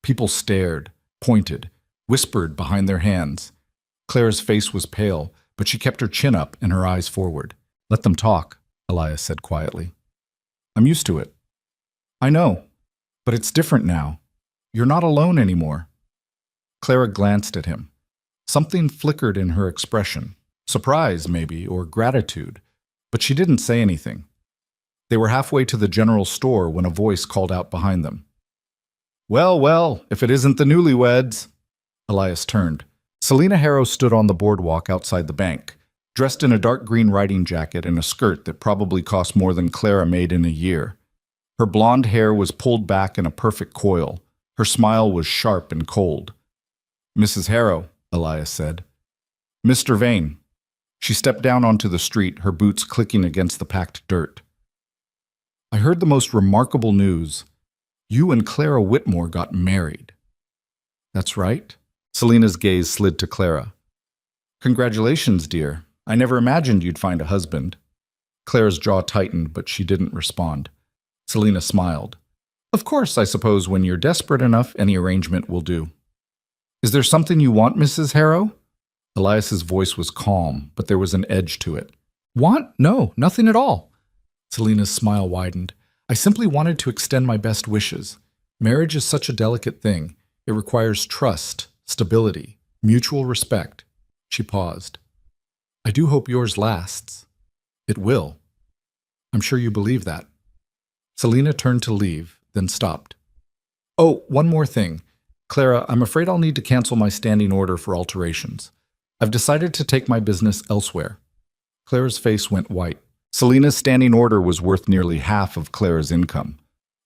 People stared, pointed, whispered behind their hands. Clara's face was pale, but she kept her chin up and her eyes forward. Let them talk, Elias said quietly. I'm used to it. I know, but it's different now. You're not alone anymore. Clara glanced at him. Something flickered in her expression. Surprise, maybe, or gratitude, but she didn't say anything. They were halfway to the general store when a voice called out behind them. Well, well, if it isn't the newlyweds. Elias turned. Selina Harrow stood on the boardwalk outside the bank, dressed in a dark green riding jacket and a skirt that probably cost more than Clara made in a year. Her blonde hair was pulled back in a perfect coil. Her smile was sharp and cold. Mrs. Harrow, Elias said. Mr. Vane. She stepped down onto the street, her boots clicking against the packed dirt. I heard the most remarkable news. You and Clara Whitmore got married. That's right. Selina's gaze slid to Clara. Congratulations, dear. I never imagined you'd find a husband. Clara's jaw tightened, but she didn't respond. Selina smiled. Of course, I suppose when you're desperate enough, any arrangement will do. Is there something you want, Mrs. Harrow? Elias's voice was calm, but there was an edge to it. Want? No, nothing at all. Selina's smile widened. I simply wanted to extend my best wishes. Marriage is such a delicate thing. It requires trust, stability, mutual respect. She paused. I do hope yours lasts. It will. I'm sure you believe that. Selina turned to leave, then stopped. Oh, one more thing. Clara, I'm afraid I'll need to cancel my standing order for alterations. I've decided to take my business elsewhere. Clara's face went white. Selina's standing order was worth nearly half of Clara's income.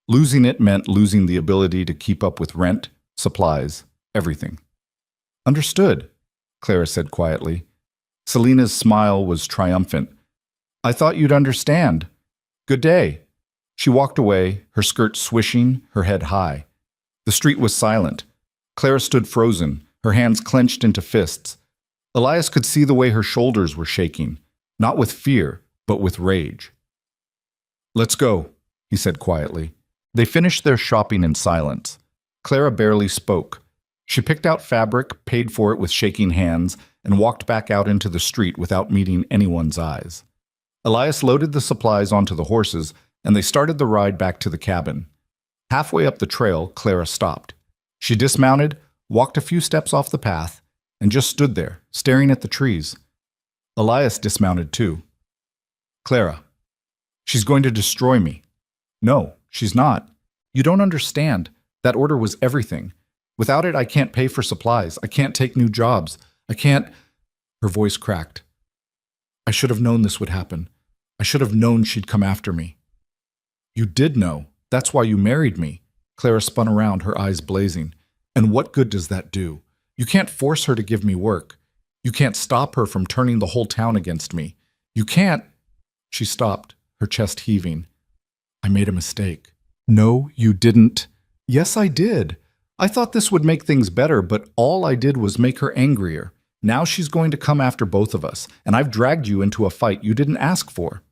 Losing it meant losing the ability to keep up with rent, supplies, everything. Understood, Clara said quietly. Selina's smile was triumphant. I thought you'd understand. Good day. She walked away, her skirt swishing, her head high. The street was silent. Clara stood frozen, her hands clenched into fists. Elias could see the way her shoulders were shaking, not with fear, but with rage. Let's go, he said quietly. They finished their shopping in silence. Clara barely spoke. She picked out fabric, paid for it with shaking hands, and walked back out into the street without meeting anyone's eyes. Elias loaded the supplies onto the horses, and they started the ride back to the cabin. Halfway up the trail, Clara stopped. She dismounted, walked a few steps off the path, and just stood there, staring at the trees. Elias dismounted too. Clara, she's going to destroy me. No, she's not. You don't understand. That order was everything. Without it, I can't pay for supplies. I can't take new jobs. I can't. Her voice cracked. I should have known this would happen. I should have known she'd come after me. You did know. That's why you married me. Clara spun around, her eyes blazing. And what good does that do? You can't force her to give me work. You can't stop her from turning the whole town against me. You can't. She stopped, her chest heaving. I made a mistake. No, you didn't. Yes, I did. I thought this would make things better, but all I did was make her angrier. Now she's going to come after both of us, and I've dragged you into a fight you didn't ask for.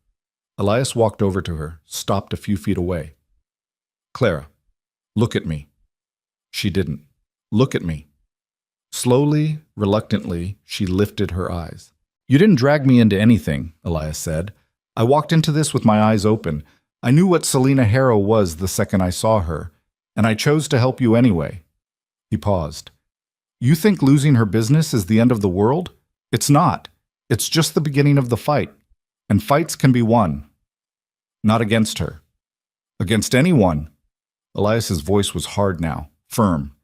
Elias walked over to her, stopped a few feet away. Clara, look at me. She didn't. Look at me. Slowly, reluctantly, she lifted her eyes. You didn't drag me into anything, Elias said. I walked into this with my eyes open. I knew what Selina Harrow was the second I saw her, and I chose to help you anyway. He paused. You think losing her business is the end of the world? It's not. It's just the beginning of the fight. And fights can be won. Not against her. Against anyone. Elias's voice was hard now, firm.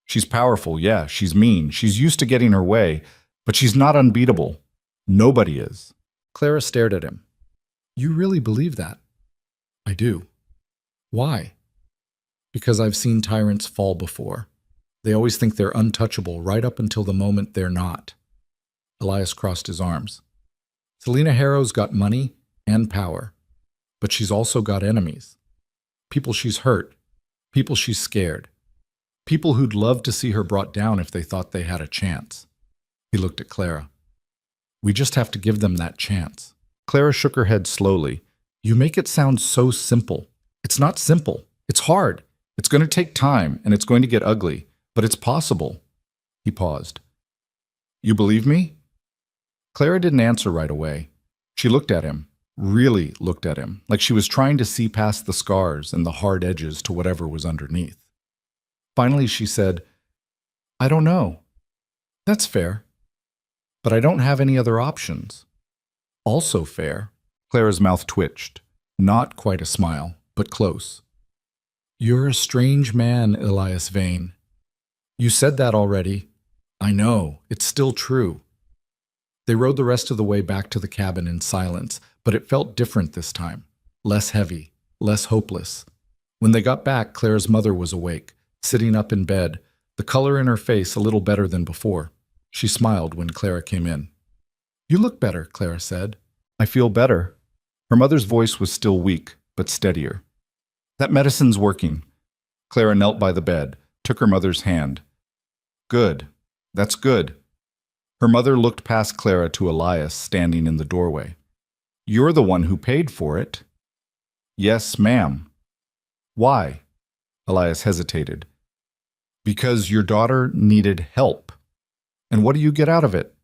She's powerful, yeah, she's mean, she's used to getting her way, but she's not unbeatable. Nobody is. Clara stared at him. You really believe that? I do. Why? Because I've seen tyrants fall before. They always think they're untouchable right up until the moment they're not. Elias crossed his arms. Selina Harrow's got money and power, but she's also got enemies. People she's hurt, people she's scared, people who'd love to see her brought down if they thought they had a chance. He looked at Clara. We just have to give them that chance. Clara shook her head slowly. You make it sound so simple. It's not simple. It's hard. It's going to take time, and it's going to get ugly, but it's possible. He paused. You believe me? Clara didn't answer right away. She looked at him, really looked at him, like she was trying to see past the scars and the hard edges to whatever was underneath. Finally, she said, I don't know. That's fair. But I don't have any other options. Also fair. Clara's mouth twitched. Not quite a smile, but close. You're a strange man, Elias Vane. You said that already. I know, it's still true. They rode the rest of the way back to the cabin in silence, but it felt different this time. Less heavy, less hopeless. When they got back, Clara's mother was awake, sitting up in bed, the color in her face a little better than before. She smiled when Clara came in. You look better, Clara said. I feel better. Her mother's voice was still weak, but steadier. That medicine's working. Clara knelt by the bed, took her mother's hand. Good. That's good. Her mother looked past Clara to Elias standing in the doorway. You're the one who paid for it. Yes, ma'am. Why? Elias hesitated. Because your daughter needed help. And what do you get out of it?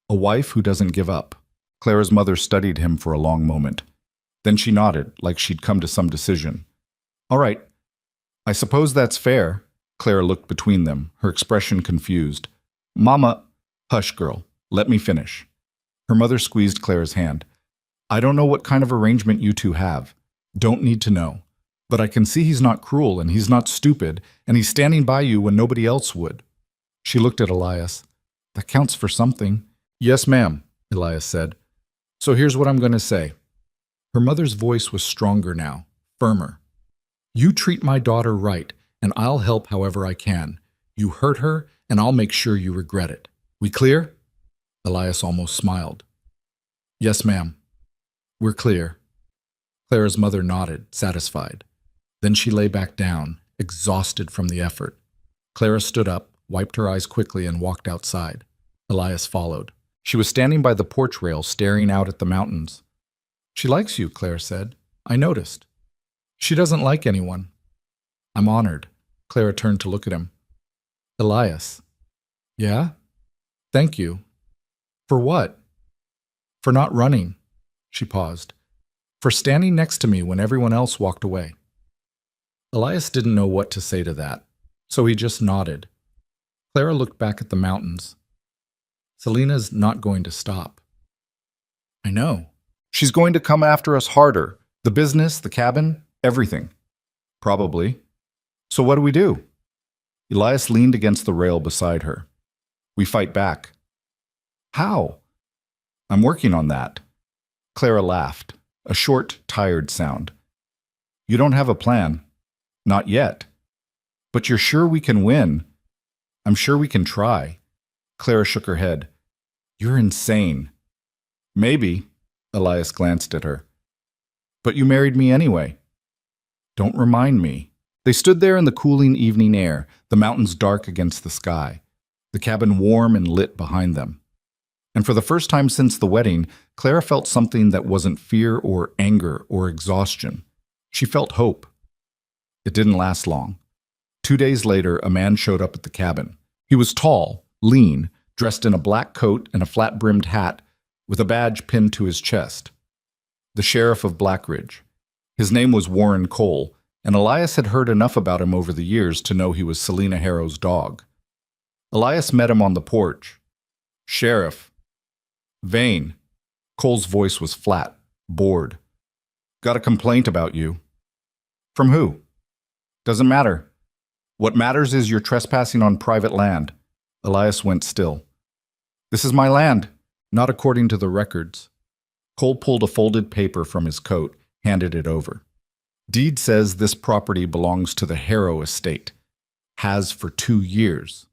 A wife who doesn't give up. Clara's mother studied him for a long moment. Then she nodded, like she'd come to some decision. All right. I suppose that's fair. Clara looked between them, her expression confused. Mama, hush, girl. Let me finish. Her mother squeezed Clara's hand. I don't know what kind of arrangement you two have. Don't need to know. But I can see he's not cruel and he's not stupid, and he's standing by you when nobody else would. She looked at Elias. That counts for something. Yes, ma'am, Elias said. So here's what I'm going to say. Her mother's voice was stronger now, firmer. You treat my daughter right, and I'll help however I can. You hurt her, and I'll make sure you regret it. We clear? Elias almost smiled. Yes, ma'am. We're clear. Clara's mother nodded, satisfied. Then she lay back down, exhausted from the effort. Clara stood up, wiped her eyes quickly, and walked outside. Elias followed. She was standing by the porch rail, staring out at the mountains. She likes you, Claire said. I noticed. She doesn't like anyone. I'm honored. Clara turned to look at him. Elias. Yeah? Thank you. For what? For not running. She paused. For standing next to me when everyone else walked away. Elias didn't know what to say to that, so he just nodded. Clara looked back at the mountains. Selena's not going to stop. I know. She's going to come after us harder. The business, the cabin, everything. Probably. So what do we do? Elias leaned against the rail beside her. We fight back. How? I'm working on that. Clara laughed, a short, tired sound. You don't have a plan. Not yet. But you're sure we can win? I'm sure we can try. Clara shook her head. You're insane. Maybe, Elias glanced at her. But you married me anyway. Don't remind me. They stood there in the cooling evening air, the mountains dark against the sky, the cabin warm and lit behind them. And for the first time since the wedding, Clara felt something that wasn't fear or anger or exhaustion. She felt hope. It didn't last long. 2 days later, a man showed up at the cabin. He was tall, lean, dressed in a black coat and a flat-brimmed hat with a badge pinned to his chest. The sheriff of Blackridge. His name was Warren Cole, and Elias had heard enough about him over the years to know he was Selena Harrow's dog. Elias met him on the porch. Sheriff. Vane. Cole's voice was flat, bored. Got a complaint about you. From who? Doesn't matter. What matters is you're trespassing on private land. Elias went still. This is my land, not according to the records. Cole pulled a folded paper from his coat, handed it over. Deed says this property belongs to the Harrow estate. Has for 2 years.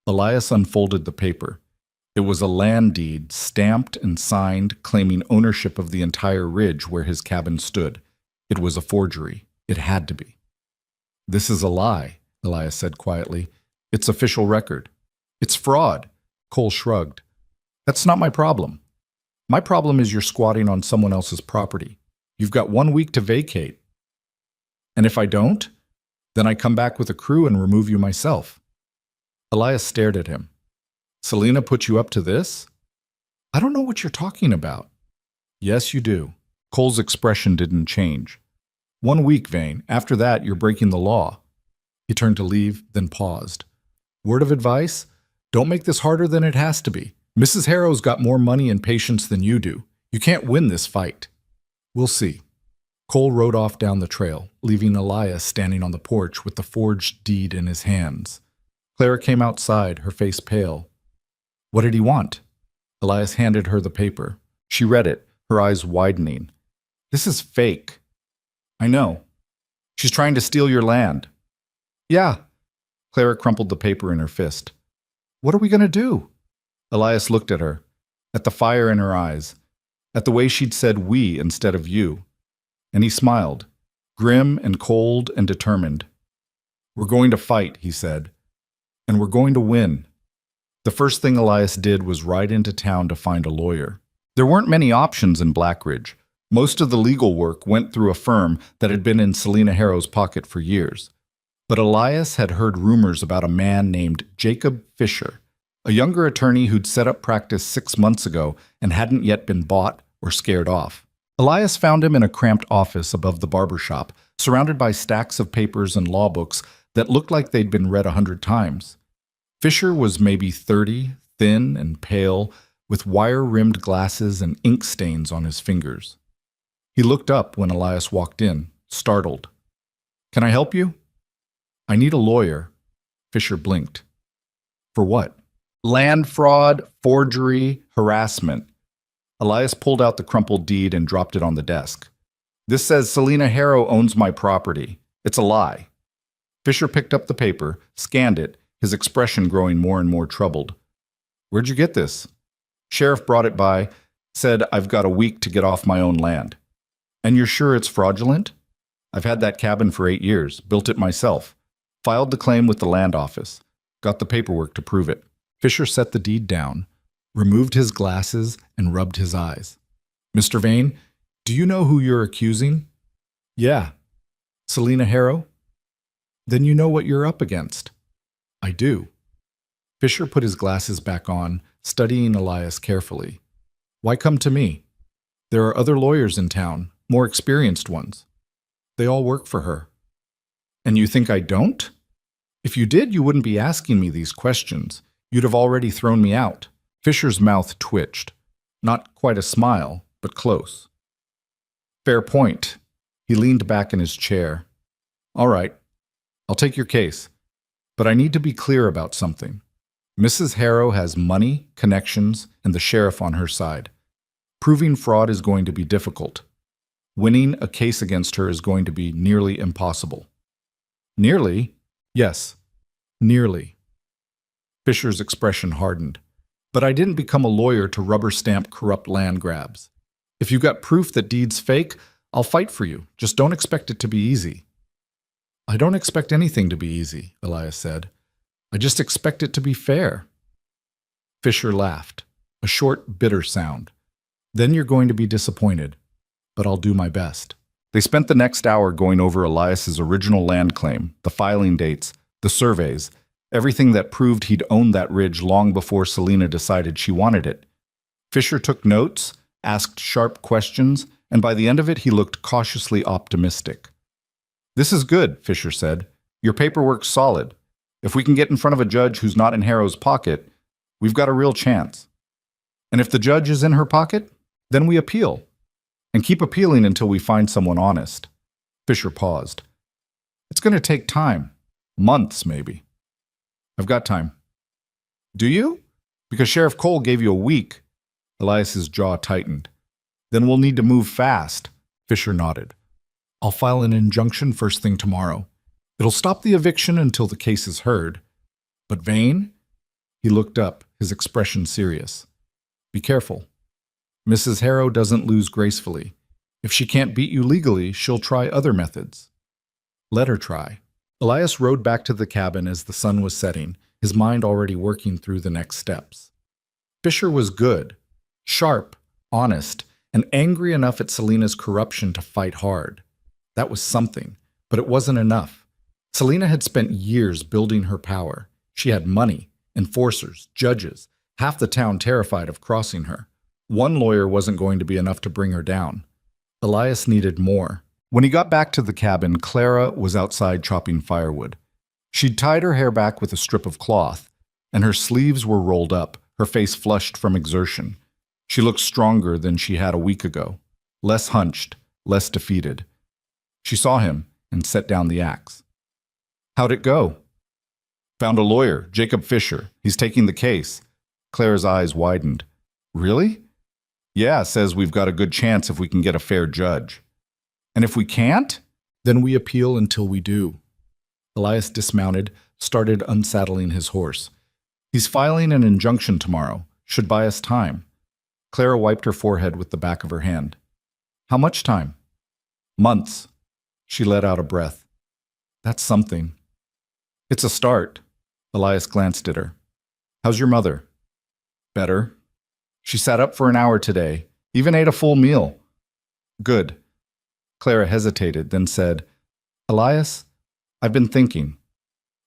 Elias unfolded the paper. It was a land deed, stamped and signed, claiming ownership of the entire ridge where his cabin stood. It was a forgery. It had to be. This is a lie, Elias said quietly. It's official record. It's fraud. Cole shrugged. That's not my problem. My problem is you're squatting on someone else's property. You've got 1 week to vacate. And if I don't, then I come back with a crew and remove you myself. Elias stared at him. Selena put you up to this? I don't know what you're talking about. Yes, you do. Cole's expression didn't change. 1 week, Vane. After that, you're breaking the law. He turned to leave, then paused. Word of advice? Don't make this harder than it has to be. Mrs. Harrow's got more money and patience than you do. You can't win this fight. We'll see. Cole rode off down the trail, leaving Elias standing on the porch with the forged deed in his hands. Clara came outside, her face pale. What did he want? Elias handed her the paper. She read it, her eyes widening. This is fake. I know. She's trying to steal your land. Yeah. Clara crumpled the paper in her fist. What are we going to do? Elias looked at her, at the fire in her eyes, at the way she'd said we instead of you. And he smiled, grim and cold and determined. We're going to fight, he said, and we're going to win. The first thing Elias did was ride into town to find a lawyer. There weren't many options in Blackridge. Most of the legal work went through a firm that had been in Selena Harrow's pocket for years. But Elias had heard rumors about a man named Jacob Fisher, a younger attorney who'd set up practice 6 months ago and hadn't yet been bought or scared off. Elias found him in a cramped office above the barber shop, surrounded by stacks of papers and law books that looked like they'd been read 100 times. Fisher was maybe 30, thin and pale, with wire-rimmed glasses and ink stains on his fingers. He looked up when Elias walked in, startled. "Can I help you?" "I need a lawyer." Fisher blinked. "For what?" "Land fraud, forgery, harassment." Elias pulled out the crumpled deed and dropped it on the desk. "This says Selena Harrow owns my property. It's a lie." Fisher picked up the paper, scanned it, his expression growing more and more troubled. "Where'd you get this?" "Sheriff brought it by, said I've got a week to get off my own land." "And you're sure it's fraudulent?" "I've had that cabin for 8 years, built it myself. Filed the claim with the land office. Got the paperwork to prove it." Fisher set the deed down, removed his glasses, and rubbed his eyes. "Mr. Vane, do you know who you're accusing?" "Yeah." "Selena Harrow?" "Then you know what you're up against." "I do." Fisher put his glasses back on, studying Elias carefully. "Why come to me? There are other lawyers in town, more experienced ones. They all work for her." "And you think I don't?" "If you did, you wouldn't be asking me these questions. You'd have already thrown me out." Fisher's mouth twitched. Not quite a smile, but close. "Fair point." He leaned back in his chair. "All right, I'll take your case. But I need to be clear about something. Mrs. Harrow has money, connections, and the sheriff on her side. Proving fraud is going to be difficult. Winning a case against her is going to be nearly impossible." "Nearly?" "Yes, nearly." Fisher's expression hardened. "But I didn't become a lawyer to rubber stamp corrupt land grabs. If you got proof that deed's fake, I'll fight for you. Just don't expect it to be easy." "I don't expect anything to be easy," Elias said. "I just expect it to be fair." Fisher laughed, a short, bitter sound. "Then you're going to be disappointed, but I'll do my best." They spent the next hour going over Elias's original land claim, the filing dates, the surveys, everything that proved he'd owned that ridge long before Selena decided she wanted it. Fisher took notes, asked sharp questions, and by the end of it he looked cautiously optimistic. "This is good," Fisher said. "Your paperwork's solid. If we can get in front of a judge who's not in Harrow's pocket, we've got a real chance. And if the judge is in her pocket, then we appeal. And keep appealing until we find someone honest." Fisher paused. "It's going to take time. Months, maybe." "I've got time." "Do you? Because Sheriff Cole gave you a week." Elias's jaw tightened. "Then we'll need to move fast." Fisher nodded. "I'll file an injunction first thing tomorrow. It'll stop the eviction until the case is heard. But Vane?" He looked up, his expression serious. "Be careful. Mrs. Harrow doesn't lose gracefully. If she can't beat you legally, she'll try other methods. Let her try." Elias rode back to the cabin as the sun was setting, his mind already working through the next steps. Fisher was good, sharp, honest, and angry enough at Selena's corruption to fight hard. That was something, but it wasn't enough. Selena had spent years building her power. She had money, enforcers, judges, half the town terrified of crossing her. One lawyer wasn't going to be enough to bring her down. Elias needed more. When he got back to the cabin, Clara was outside chopping firewood. She'd tied her hair back with a strip of cloth, and her sleeves were rolled up, her face flushed from exertion. She looked stronger than she had a week ago, less hunched, less defeated. She saw him and set down the axe. "How'd it go?" "Found a lawyer, Jacob Fisher. He's taking the case." Clara's eyes widened. "Really?" "Yeah, says we've got a good chance if we can get a fair judge." "And if we can't?" "Then we appeal until we do." Elias dismounted, started unsaddling his horse. "He's filing an injunction tomorrow. Should buy us time." Clara wiped her forehead with the back of her hand. "How much time?" "Months." She let out a breath. "That's something." "It's a start." Elias glanced at her. "How's your mother?" "Better. She sat up for an hour today, even ate a full meal." "Good." Clara hesitated, then said, "Elias, I've been thinking."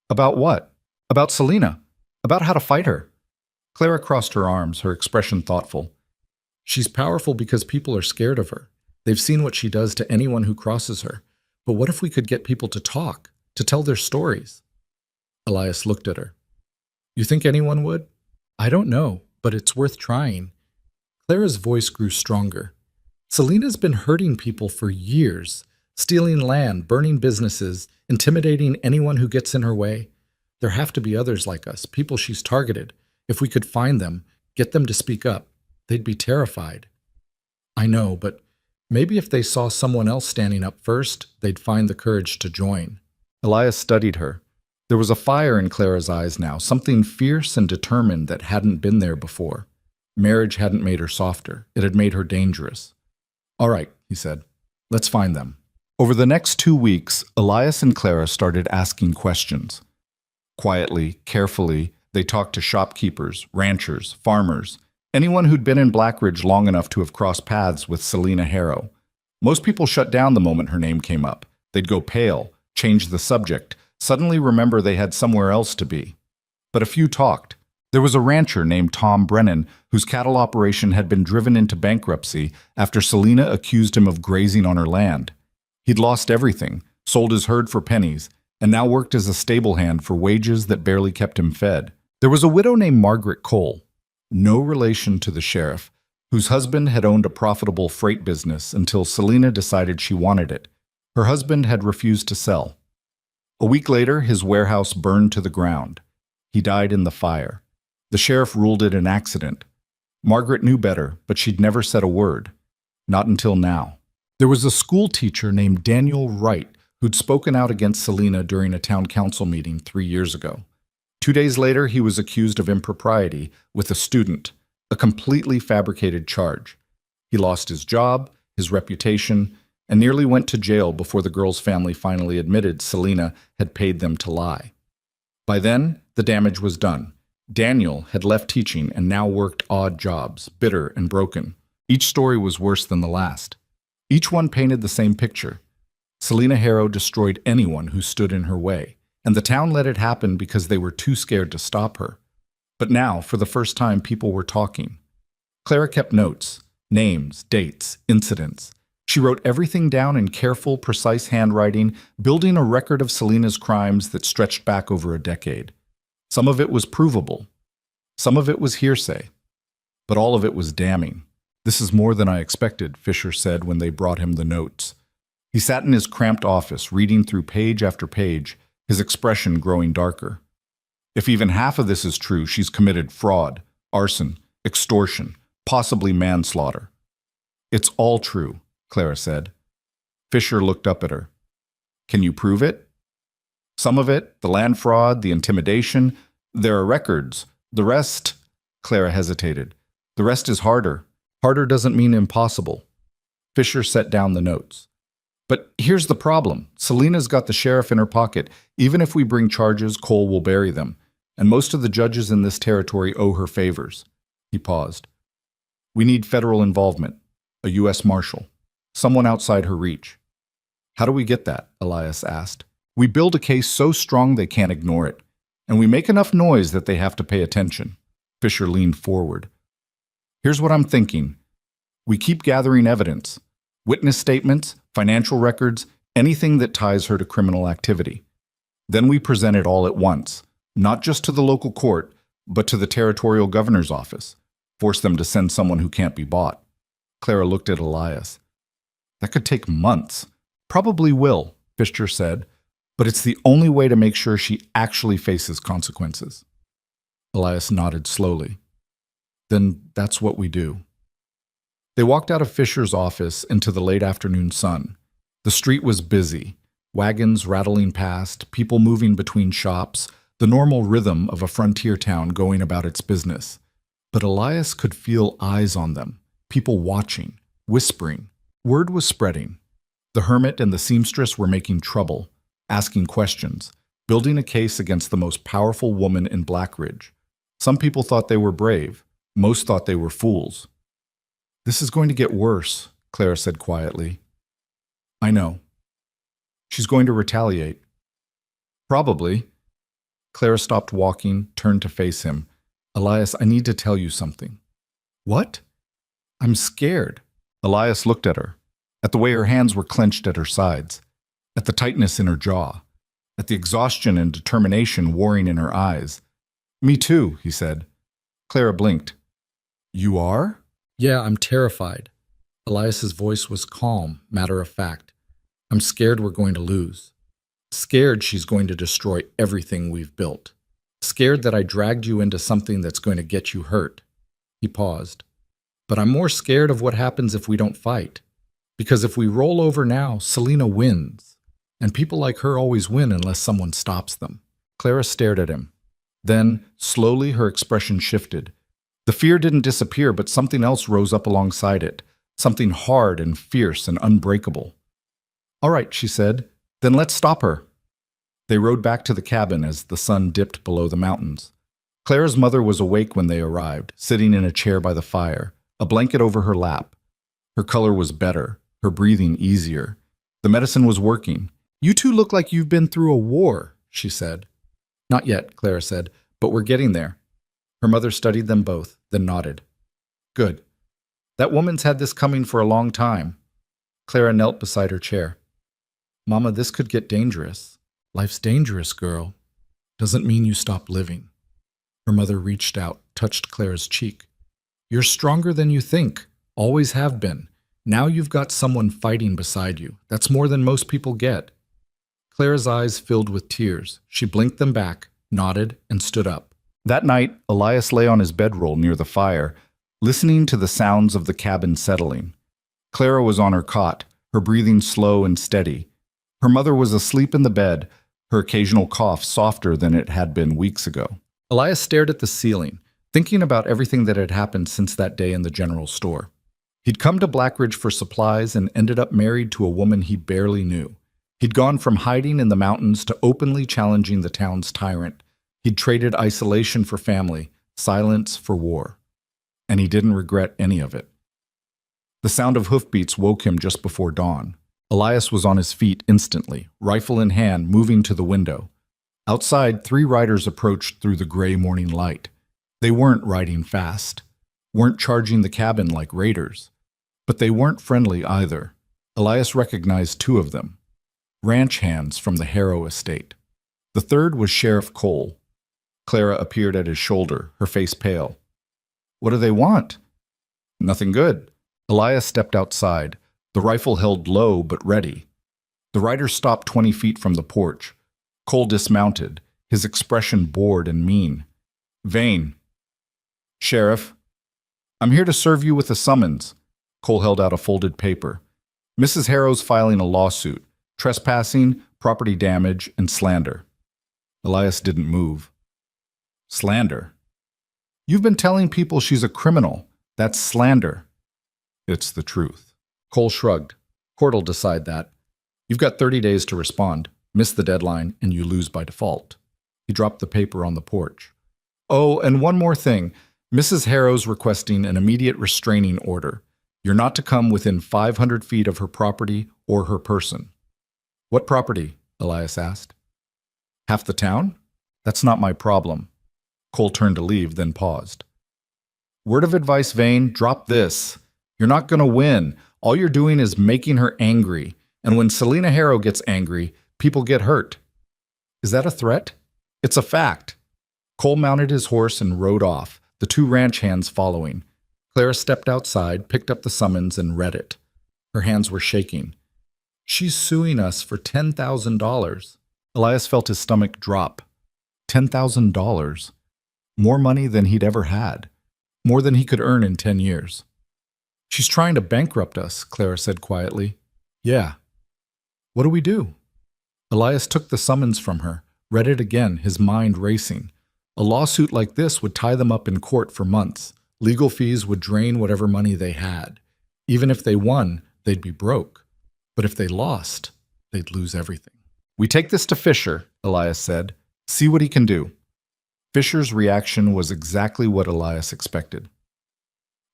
"About what?" "About Selena. About how to fight her." Clara crossed her arms, her expression thoughtful. "She's powerful because people are scared of her. They've seen what she does to anyone who crosses her. But what if we could get people to talk, to tell their stories?" Elias looked at her. "You think anyone would?" "I don't know, but it's worth trying." Clara's voice grew stronger. Selena's been hurting people for years, stealing land, burning businesses, intimidating anyone who gets in her way. There have to be others like us, people she's targeted. If we could find them, get them to speak up, they'd be terrified. I know, but maybe if they saw someone else standing up first, they'd find the courage to join. Elias studied her. There was a fire in Clara's eyes now, something fierce and determined that hadn't been there before. Marriage hadn't made her softer. It had made her dangerous. All right, he said. Let's find them. Over the next 2 weeks, Elias and Clara started asking questions. Quietly, carefully, they talked to shopkeepers, ranchers, farmers, anyone who'd been in Blackridge long enough to have crossed paths with Selena Harrow. Most people shut down the moment her name came up. They'd go pale, change the subject, suddenly remember they had somewhere else to be. But a few talked. There was a rancher named Tom Brennan whose cattle operation had been driven into bankruptcy after Selena accused him of grazing on her land. He'd lost everything, sold his herd for pennies, and now worked as a stable hand for wages that barely kept him fed. There was a widow named Margaret Cole, no relation to the sheriff, whose husband had owned a profitable freight business until Selena decided she wanted it. Her husband had refused to sell. A week later, his warehouse burned to the ground. He died in the fire. The sheriff ruled it an accident. Margaret knew better, but she'd never said a word. Not until now. There was a school teacher named Daniel Wright who'd spoken out against Selena during a town council meeting 3 years ago. 2 days later, he was accused of impropriety with a student, a completely fabricated charge. He lost his job, his reputation, and nearly went to jail before the girl's family finally admitted Selena had paid them to lie. By then, the damage was done. Daniel had left teaching and now worked odd jobs, bitter and broken. Each story was worse than the last. Each one painted the same picture. Selena Harrow destroyed anyone who stood in her way, and the town let it happen because they were too scared to stop her. But now, for the first time, people were talking. Clara kept notes, names, dates, incidents. She wrote everything down in careful, precise handwriting, building a record of Selena's crimes that stretched back over a decade. Some of it was provable. Some of it was hearsay. But all of it was damning. "This is more than I expected," Fisher said when they brought him the notes. He sat in his cramped office, reading through page after page, his expression growing darker. "If even half of this is true, she's committed fraud, arson, extortion, possibly manslaughter." "It's all true," Clara said. Fisher looked up at her. "Can you prove it?" "Some of it, the land fraud, the intimidation, there are records. The rest," Clara hesitated. "The rest is harder. Harder doesn't mean impossible." Fisher set down the notes. "But here's the problem. Selena's got the sheriff in her pocket. Even if we bring charges, Cole will bury them. And most of the judges in this territory owe her favors." He paused. "We need federal involvement, a U.S. Marshal, someone outside her reach." "How do we get that?" Elias asked. "We build a case so strong they can't ignore it, and we make enough noise that they have to pay attention." Fisher leaned forward. "Here's what I'm thinking. We keep gathering evidence, witness statements, financial records, anything that ties her to criminal activity. Then we present it all at once, not just to the local court, but to the territorial governor's office. Force them to send someone who can't be bought." Clara looked at Elias. "That could take months." "Probably will," Fisher said, "but it's the only way to make sure she actually faces consequences." Elias nodded slowly. "Then that's what we do." They walked out of Fisher's office into the late afternoon sun. The street was busy, wagons rattling past, people moving between shops, the normal rhythm of a frontier town going about its business. But Elias could feel eyes on them, people watching, whispering. Word was spreading. The hermit and the seamstress were making trouble, asking questions, building a case against the most powerful woman in Blackridge. Some people thought they were brave. Most thought they were fools. "This is going to get worse," Clara said quietly. "I know. She's going to retaliate." "Probably." Clara stopped walking, turned to face him. "Elias, I need to tell you something." "What?" "I'm scared." Elias looked at her, at the way her hands were clenched at her sides, at the tightness in her jaw, at the exhaustion and determination warring in her eyes. "Me too," he said. Clara blinked. "You are?" "Yeah, I'm terrified." Elias's voice was calm, matter of fact. I'm scared we're going to lose. Scared she's going to destroy everything we've built. Scared that I dragged you into something that's going to get you hurt. He paused. But I'm more scared of what happens if we don't fight. Because if we roll over now, Selena wins. And people like her always win unless someone stops them. Clara stared at him. Then, slowly, her expression shifted. The fear didn't disappear, but something else rose up alongside it. Something hard and fierce and unbreakable. All right, she said. Then let's stop her. They rode back to the cabin as the sun dipped below the mountains. Clara's mother was awake when they arrived, sitting in a chair by the fire, a blanket over her lap. Her color was better, her breathing easier. The medicine was working. You two look like you've been through a war, she said. Not yet, Clara said, but we're getting there. Her mother studied them both, then nodded. Good. That woman's had this coming for a long time. Clara knelt beside her chair. Mama, this could get dangerous. Life's dangerous, girl. Doesn't mean you stop living. Her mother reached out, touched Clara's cheek. You're stronger than you think. Always have been. Now you've got someone fighting beside you. That's more than most people get. Clara's eyes filled with tears. She blinked them back, nodded, and stood up. That night, Elias lay on his bedroll near the fire, listening to the sounds of the cabin settling. Clara was on her cot, her breathing slow and steady. Her mother was asleep in the bed, her occasional cough softer than it had been weeks ago. Elias stared at the ceiling, thinking about everything that had happened since that day in the general store. He'd come to Blackridge for supplies and ended up married to a woman he barely knew. He'd gone from hiding in the mountains to openly challenging the town's tyrant. He'd traded isolation for family, silence for war. And he didn't regret any of it. The sound of hoofbeats woke him just before dawn. Elias was on his feet instantly, rifle in hand, moving to the window. Outside, 3 riders approached through the gray morning light. They weren't riding fast, weren't charging the cabin like raiders. But they weren't friendly either. Elias recognized 2 of them. Ranch hands from the Harrow estate. The third was Sheriff Cole. Clara appeared at his shoulder, her face pale. What do they want? Nothing good. Elias stepped outside, the rifle held low but ready. The rider stopped 20 feet from the porch. Cole dismounted, his expression bored and mean. Vane. Sheriff, I'm here to serve you with a summons. Cole held out a folded paper. Mrs. Harrow's filing a lawsuit. Trespassing, property damage, and slander. Elias didn't move. Slander? You've been telling people she's a criminal. That's slander. It's the truth. Cole shrugged. Court'll decide that. You've got 30 days to respond. Miss the deadline, and you lose by default. He dropped the paper on the porch. Oh, and one more thing. Mrs. Harrow's requesting an immediate restraining order. You're not to come within 500 feet of her property or her person. What property? Elias asked. Half the town? That's not my problem. Cole turned to leave, then paused. Word of advice, Vane, drop this. You're not going to win. All you're doing is making her angry. And when Selena Harrow gets angry, people get hurt. Is that a threat? It's a fact. Cole mounted his horse and rode off, the 2 ranch hands following. Clara stepped outside, picked up the summons, and read it. Her hands were shaking. She's suing us for $10,000. Elias felt his stomach drop. $10,000. More money than he'd ever had. More than he could earn in 10 years. She's trying to bankrupt us, Clara said quietly. Yeah. What do we do? Elias took the summons from her, read it again, his mind racing. A lawsuit like this would tie them up in court for months. Legal fees would drain whatever money they had. Even if they won, they'd be broke. But if they lost, they'd lose everything. We take this to Fisher, Elias said. See what he can do. Fisher's reaction was exactly what Elias expected.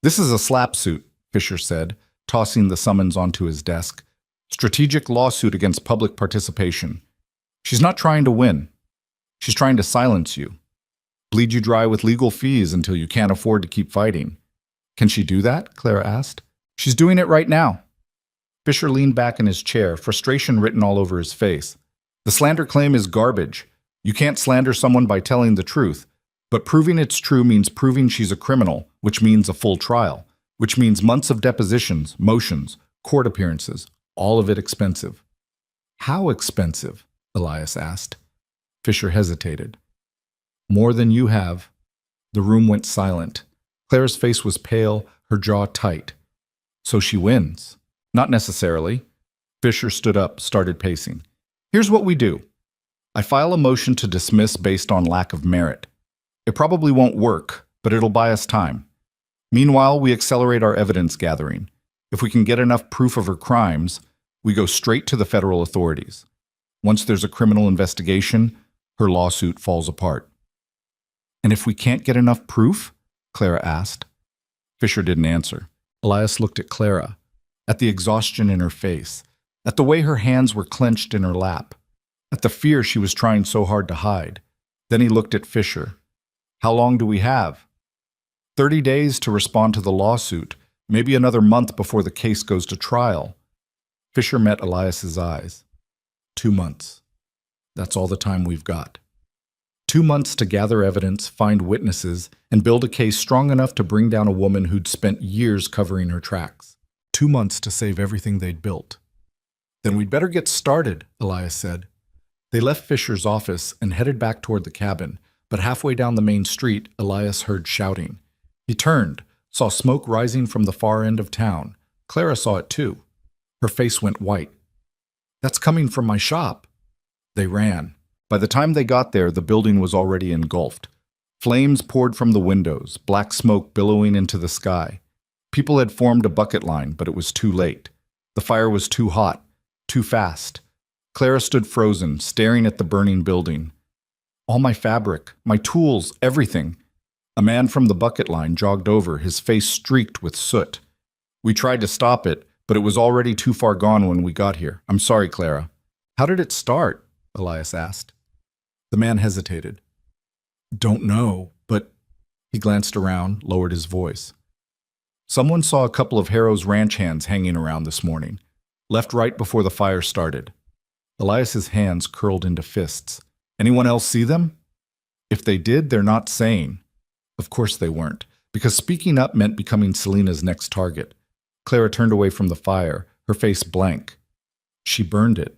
This is a slap suit, Fisher said, tossing the summons onto his desk. Strategic lawsuit against public participation. She's not trying to win. She's trying to silence you. Bleed you dry with legal fees until you can't afford to keep fighting. Can she do that? Clara asked. She's doing it right now. Fisher leaned back in his chair, frustration written all over his face. The slander claim is garbage. You can't slander someone by telling the truth. But proving it's true means proving she's a criminal, which means a full trial, which means months of depositions, motions, court appearances, all of it expensive. How expensive? Elias asked. Fisher hesitated. More than you have. The room went silent. Clara's face was pale, her jaw tight. So she wins. Not necessarily. Fisher stood up, started pacing. Here's what we do. I file a motion to dismiss based on lack of merit. It probably won't work, but it'll buy us time. Meanwhile, we accelerate our evidence gathering. If we can get enough proof of her crimes, we go straight to the federal authorities. Once there's a criminal investigation, her lawsuit falls apart. And if we can't get enough proof? Clara asked. Fisher didn't answer. Elias looked at Clara, at the exhaustion in her face, at the way her hands were clenched in her lap, at the fear she was trying so hard to hide. Then he looked at Fisher. How long do we have? 30 days to respond to the lawsuit, maybe another month before the case goes to trial. Fisher met Elias's eyes. 2 months. That's all the time we've got. 2 months to gather evidence, find witnesses, and build a case strong enough to bring down a woman who'd spent years covering her tracks. 2 months to save everything they'd built. Then we'd better get started, Elias said. They left Fisher's office and headed back toward the cabin, but halfway down the main street, Elias heard shouting. He turned, saw smoke rising from the far end of town. Clara saw it too. Her face went white. That's coming from my shop. They ran. By the time they got there, the building was already engulfed. Flames poured from the windows, black smoke billowing into the sky. People had formed a bucket line, but it was too late. The fire was too hot, too fast. Clara stood frozen, staring at the burning building. All my fabric, my tools, everything. A man from the bucket line jogged over, his face streaked with soot. We tried to stop it, but it was already too far gone when we got here. I'm sorry, Clara. How did it start? Elias asked. The man hesitated. Don't know, but... He glanced around, lowered his voice. Someone saw a couple of Harrow's ranch hands hanging around this morning, left right before the fire started. Elias's hands curled into fists. Anyone else see them? If they did, they're not sane. Of course they weren't, because speaking up meant becoming Selena's next target. Clara turned away from the fire, her face blank. She burned it.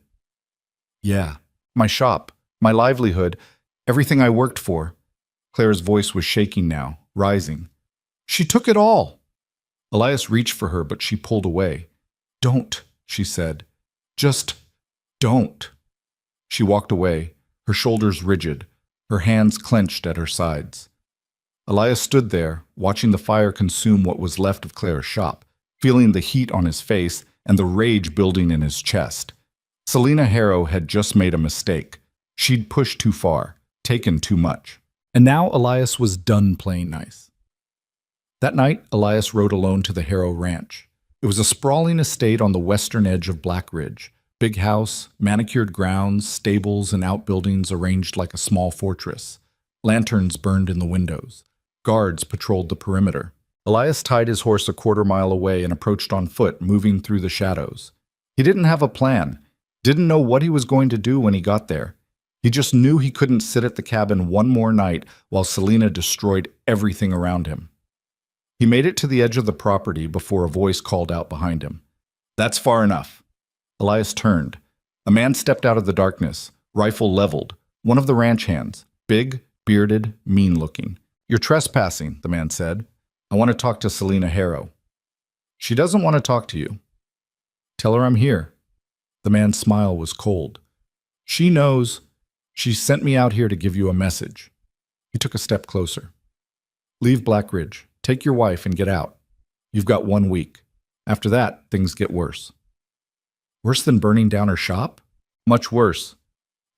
Yeah, my shop, my livelihood, everything I worked for. Clara's voice was shaking now, rising. She took it all. Elias reached for her, but she pulled away. Don't, she said. Just don't. She walked away, her shoulders rigid, her hands clenched at her sides. Elias stood there, watching the fire consume what was left of Clara's shop, feeling the heat on his face and the rage building in his chest. Selena Harrow had just made a mistake. She'd pushed too far, taken too much. And now Elias was done playing nice. That night, Elias rode alone to the Harrow Ranch. It was a sprawling estate on the western edge of Black Ridge. Big house, manicured grounds, stables, and outbuildings arranged like a small fortress. Lanterns burned in the windows. Guards patrolled the perimeter. Elias tied his horse a quarter-mile away and approached on foot, moving through the shadows. He didn't have a plan, didn't know what he was going to do when he got there. He just knew he couldn't sit at the cabin one more night while Selena destroyed everything around him. He made it to the edge of the property before a voice called out behind him. That's far enough. Elias turned. A man stepped out of the darkness, rifle leveled, one of the ranch hands, big, bearded, mean-looking. You're trespassing, the man said. I want to talk to Selena Harrow. She doesn't want to talk to you. Tell her I'm here. The man's smile was cold. She knows. She sent me out here to give you a message. He took a step closer. Leave Black Ridge. Take your wife and get out. You've got 1 week. After that, things get worse. Worse than burning down her shop? Much worse.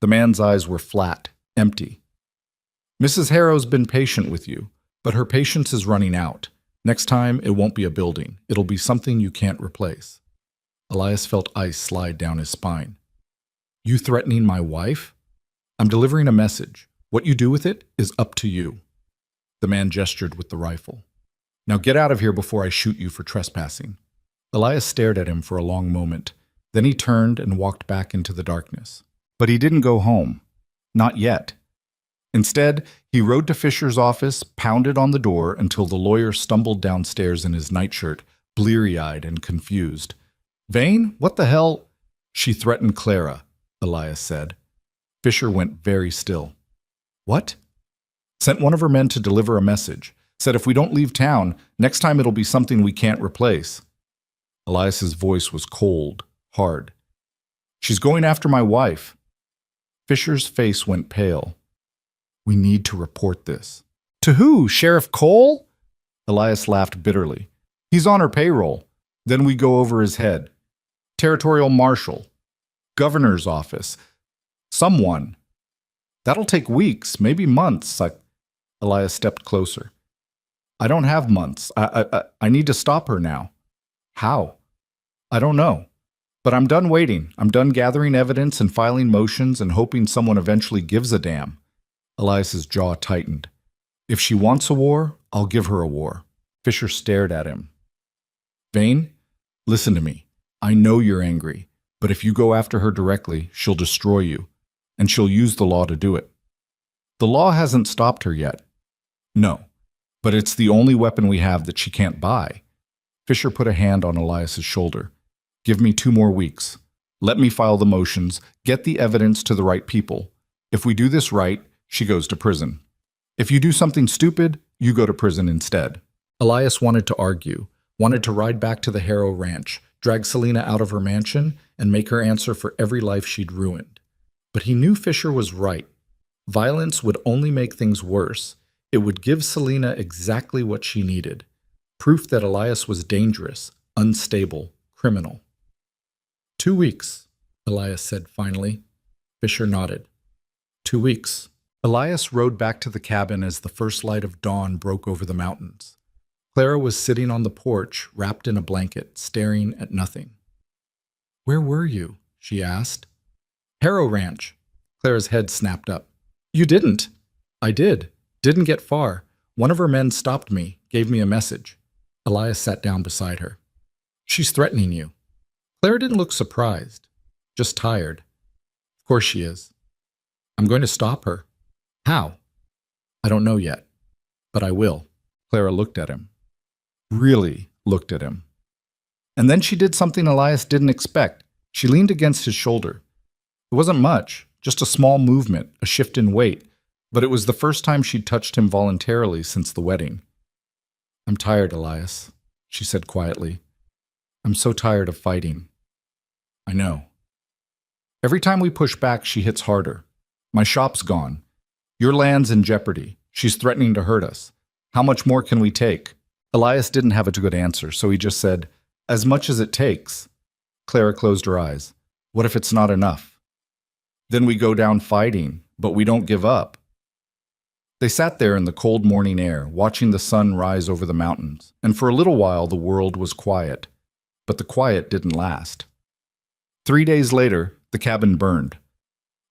The man's eyes were flat, empty. Mrs. Harrow's been patient with you, but her patience is running out. Next time, it won't be a building. It'll be something you can't replace. Elias felt ice slide down his spine. You threatening my wife? I'm delivering a message. What you do with it is up to you. The man gestured with the rifle. Now get out of here before I shoot you for trespassing. Elias stared at him for a long moment. Then he turned and walked back into the darkness. But he didn't go home. Not yet. Instead, he rode to Fisher's office, pounded on the door until the lawyer stumbled downstairs in his nightshirt, bleary-eyed and confused. "Vane, what the hell?" "She threatened Clara," Elias said. Fisher went very still. "What?" "Sent one of her men to deliver a message. Said if we don't leave town, next time it'll be something we can't replace." Elias's voice was cold, hard. "She's going after my wife." Fisher's face went pale. "We need to report this." "To who? Sheriff Cole?" Elias laughed bitterly. "He's on her payroll. Then we go over his head. Territorial marshal. Governor's office. Someone. That'll take weeks, maybe months." Elias stepped closer. "I don't have months. I need to stop her now." "How?" "I don't know. But I'm done waiting. I'm done gathering evidence and filing motions and hoping someone eventually gives a damn." Elias's jaw tightened. "If she wants a war, I'll give her a war." Fisher stared at him. "Vane, listen to me. I know you're angry, but if you go after her directly, she'll destroy you, and she'll use the law to do it. The law hasn't stopped her yet. No, but it's the only weapon we have that she can't buy." Fisher put a hand on Elias's shoulder. "Give me 2 more weeks. Let me file the motions, get the evidence to the right people. If we do this right, she goes to prison. If you do something stupid, you go to prison instead." Elias wanted to argue, wanted to ride back to the Harrow Ranch, drag Selena out of her mansion, and make her answer for every life she'd ruined. But he knew Fisher was right. Violence would only make things worse. It would give Selena exactly what she needed. Proof that Elias was dangerous, unstable, criminal. 2 weeks, Elias said finally. Fisher nodded. 2 weeks. Elias rode back to the cabin as the first light of dawn broke over the mountains. Clara was sitting on the porch, wrapped in a blanket, staring at nothing. "Where were you?" she asked. "Harrow Ranch." Clara's head snapped up. "You didn't." "I did. Didn't get far. One of her men stopped me, gave me a message." Elias sat down beside her. "She's threatening you." Clara didn't look surprised, just tired. "Of course she is. I'm going to stop her." "How?" "I don't know yet, but I will." Clara looked at him. Really looked at him. And then she did something Elias didn't expect. She leaned against his shoulder. It wasn't much, just a small movement, a shift in weight, but it was the first time she'd touched him voluntarily since the wedding. "I'm tired, Elias," she said quietly. "I'm so tired of fighting." "I know." "Every time we push back, she hits harder. My shop's gone. Your land's in jeopardy. She's threatening to hurt us. How much more can we take?" Elias didn't have a good answer, so he just said, "As much as it takes." Clara closed her eyes. "What if it's not enough?" "Then we go down fighting, but we don't give up." They sat there in the cold morning air, watching the sun rise over the mountains, and for a little while the world was quiet. But the quiet didn't last. 3 days later, the cabin burned.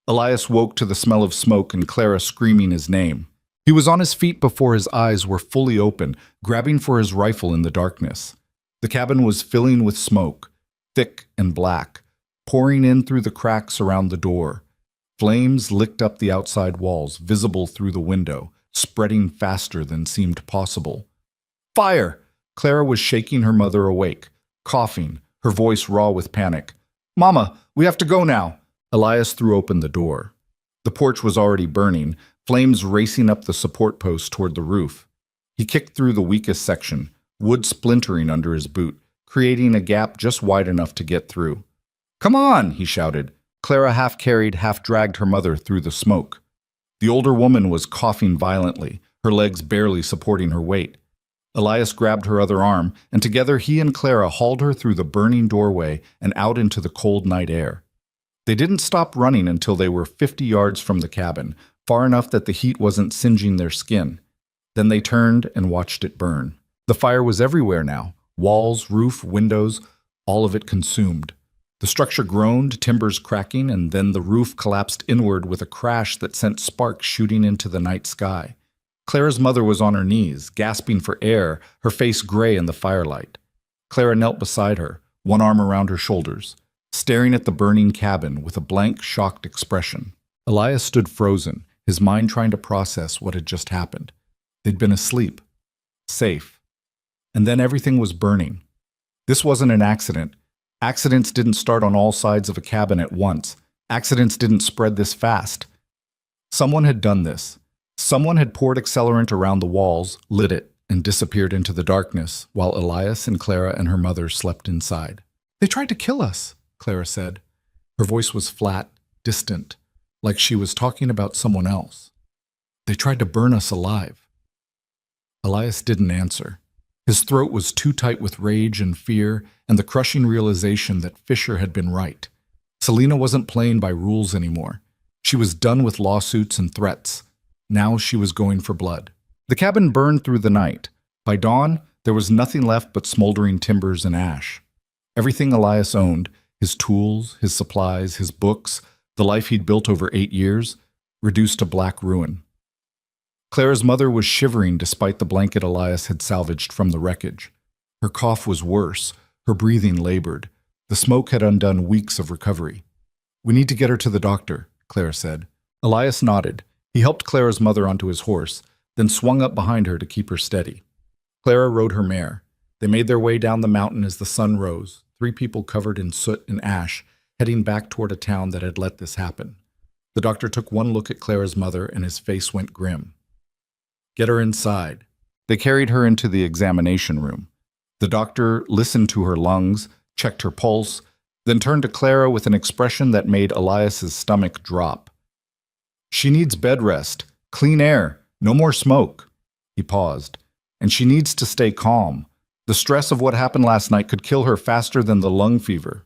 Elias woke to the smell of smoke and Clara screaming his name. He was on his feet before his eyes were fully open, grabbing for his rifle in the darkness. The cabin was filling with smoke, thick and black, pouring in through the cracks around the door. Flames licked up the outside walls, visible through the window, spreading faster than seemed possible. "Fire!" Clara was shaking her mother awake, coughing, her voice raw with panic. "Mama, we have to go now." Elias threw open the door. The porch was already burning, flames racing up the support post toward the roof. He kicked through the weakest section, wood splintering under his boot, creating a gap just wide enough to get through. "Come on!" he shouted. Clara half-carried, half-dragged her mother through the smoke. The older woman was coughing violently, her legs barely supporting her weight. Elias grabbed her other arm, and together he and Clara hauled her through the burning doorway and out into the cold night air. They didn't stop running until they were 50 yards from the cabin, far enough that the heat wasn't singeing their skin. Then they turned and watched it burn. The fire was everywhere now, walls, roof, windows, all of it consumed. The structure groaned, timbers cracking, and then the roof collapsed inward with a crash that sent sparks shooting into the night sky. Clara's mother was on her knees, gasping for air, her face gray in the firelight. Clara knelt beside her, one arm around her shoulders, staring at the burning cabin with a blank, shocked expression. Elias stood frozen, his mind trying to process what had just happened. They'd been asleep, safe, and then everything was burning. This wasn't an accident. Accidents didn't start on all sides of a cabin at once. Accidents didn't spread this fast. Someone had done this. Someone had poured accelerant around the walls, lit it, and disappeared into the darkness, while Elias and Clara and her mother slept inside. "They tried to kill us," Clara said. Her voice was flat, distant, like she was talking about someone else. "They tried to burn us alive." Elias didn't answer. His throat was too tight with rage and fear and the crushing realization that Fisher had been right. Selena wasn't playing by rules anymore. She was done with lawsuits and threats. Now she was going for blood. The cabin burned through the night. By dawn, there was nothing left but smoldering timbers and ash. Everything Elias owned, his tools, his supplies, his books, the life he'd built over 8 years, reduced to black ruin. Clara's mother was shivering despite the blanket Elias had salvaged from the wreckage. Her cough was worse, her breathing labored. The smoke had undone weeks of recovery. "We need to get her to the doctor," Clara said. Elias nodded. He helped Clara's mother onto his horse, then swung up behind her to keep her steady. Clara rode her mare. They made their way down the mountain as the sun rose, 3 people covered in soot and ash, heading back toward a town that had let this happen. The doctor took one look at Clara's mother and his face went grim. "Get her inside." They carried her into the examination room. The doctor listened to her lungs, checked her pulse, then turned to Clara with an expression that made Elias's stomach drop. "She needs bed rest, clean air, no more smoke." He paused. "And she needs to stay calm. The stress of what happened last night could kill her faster than the lung fever."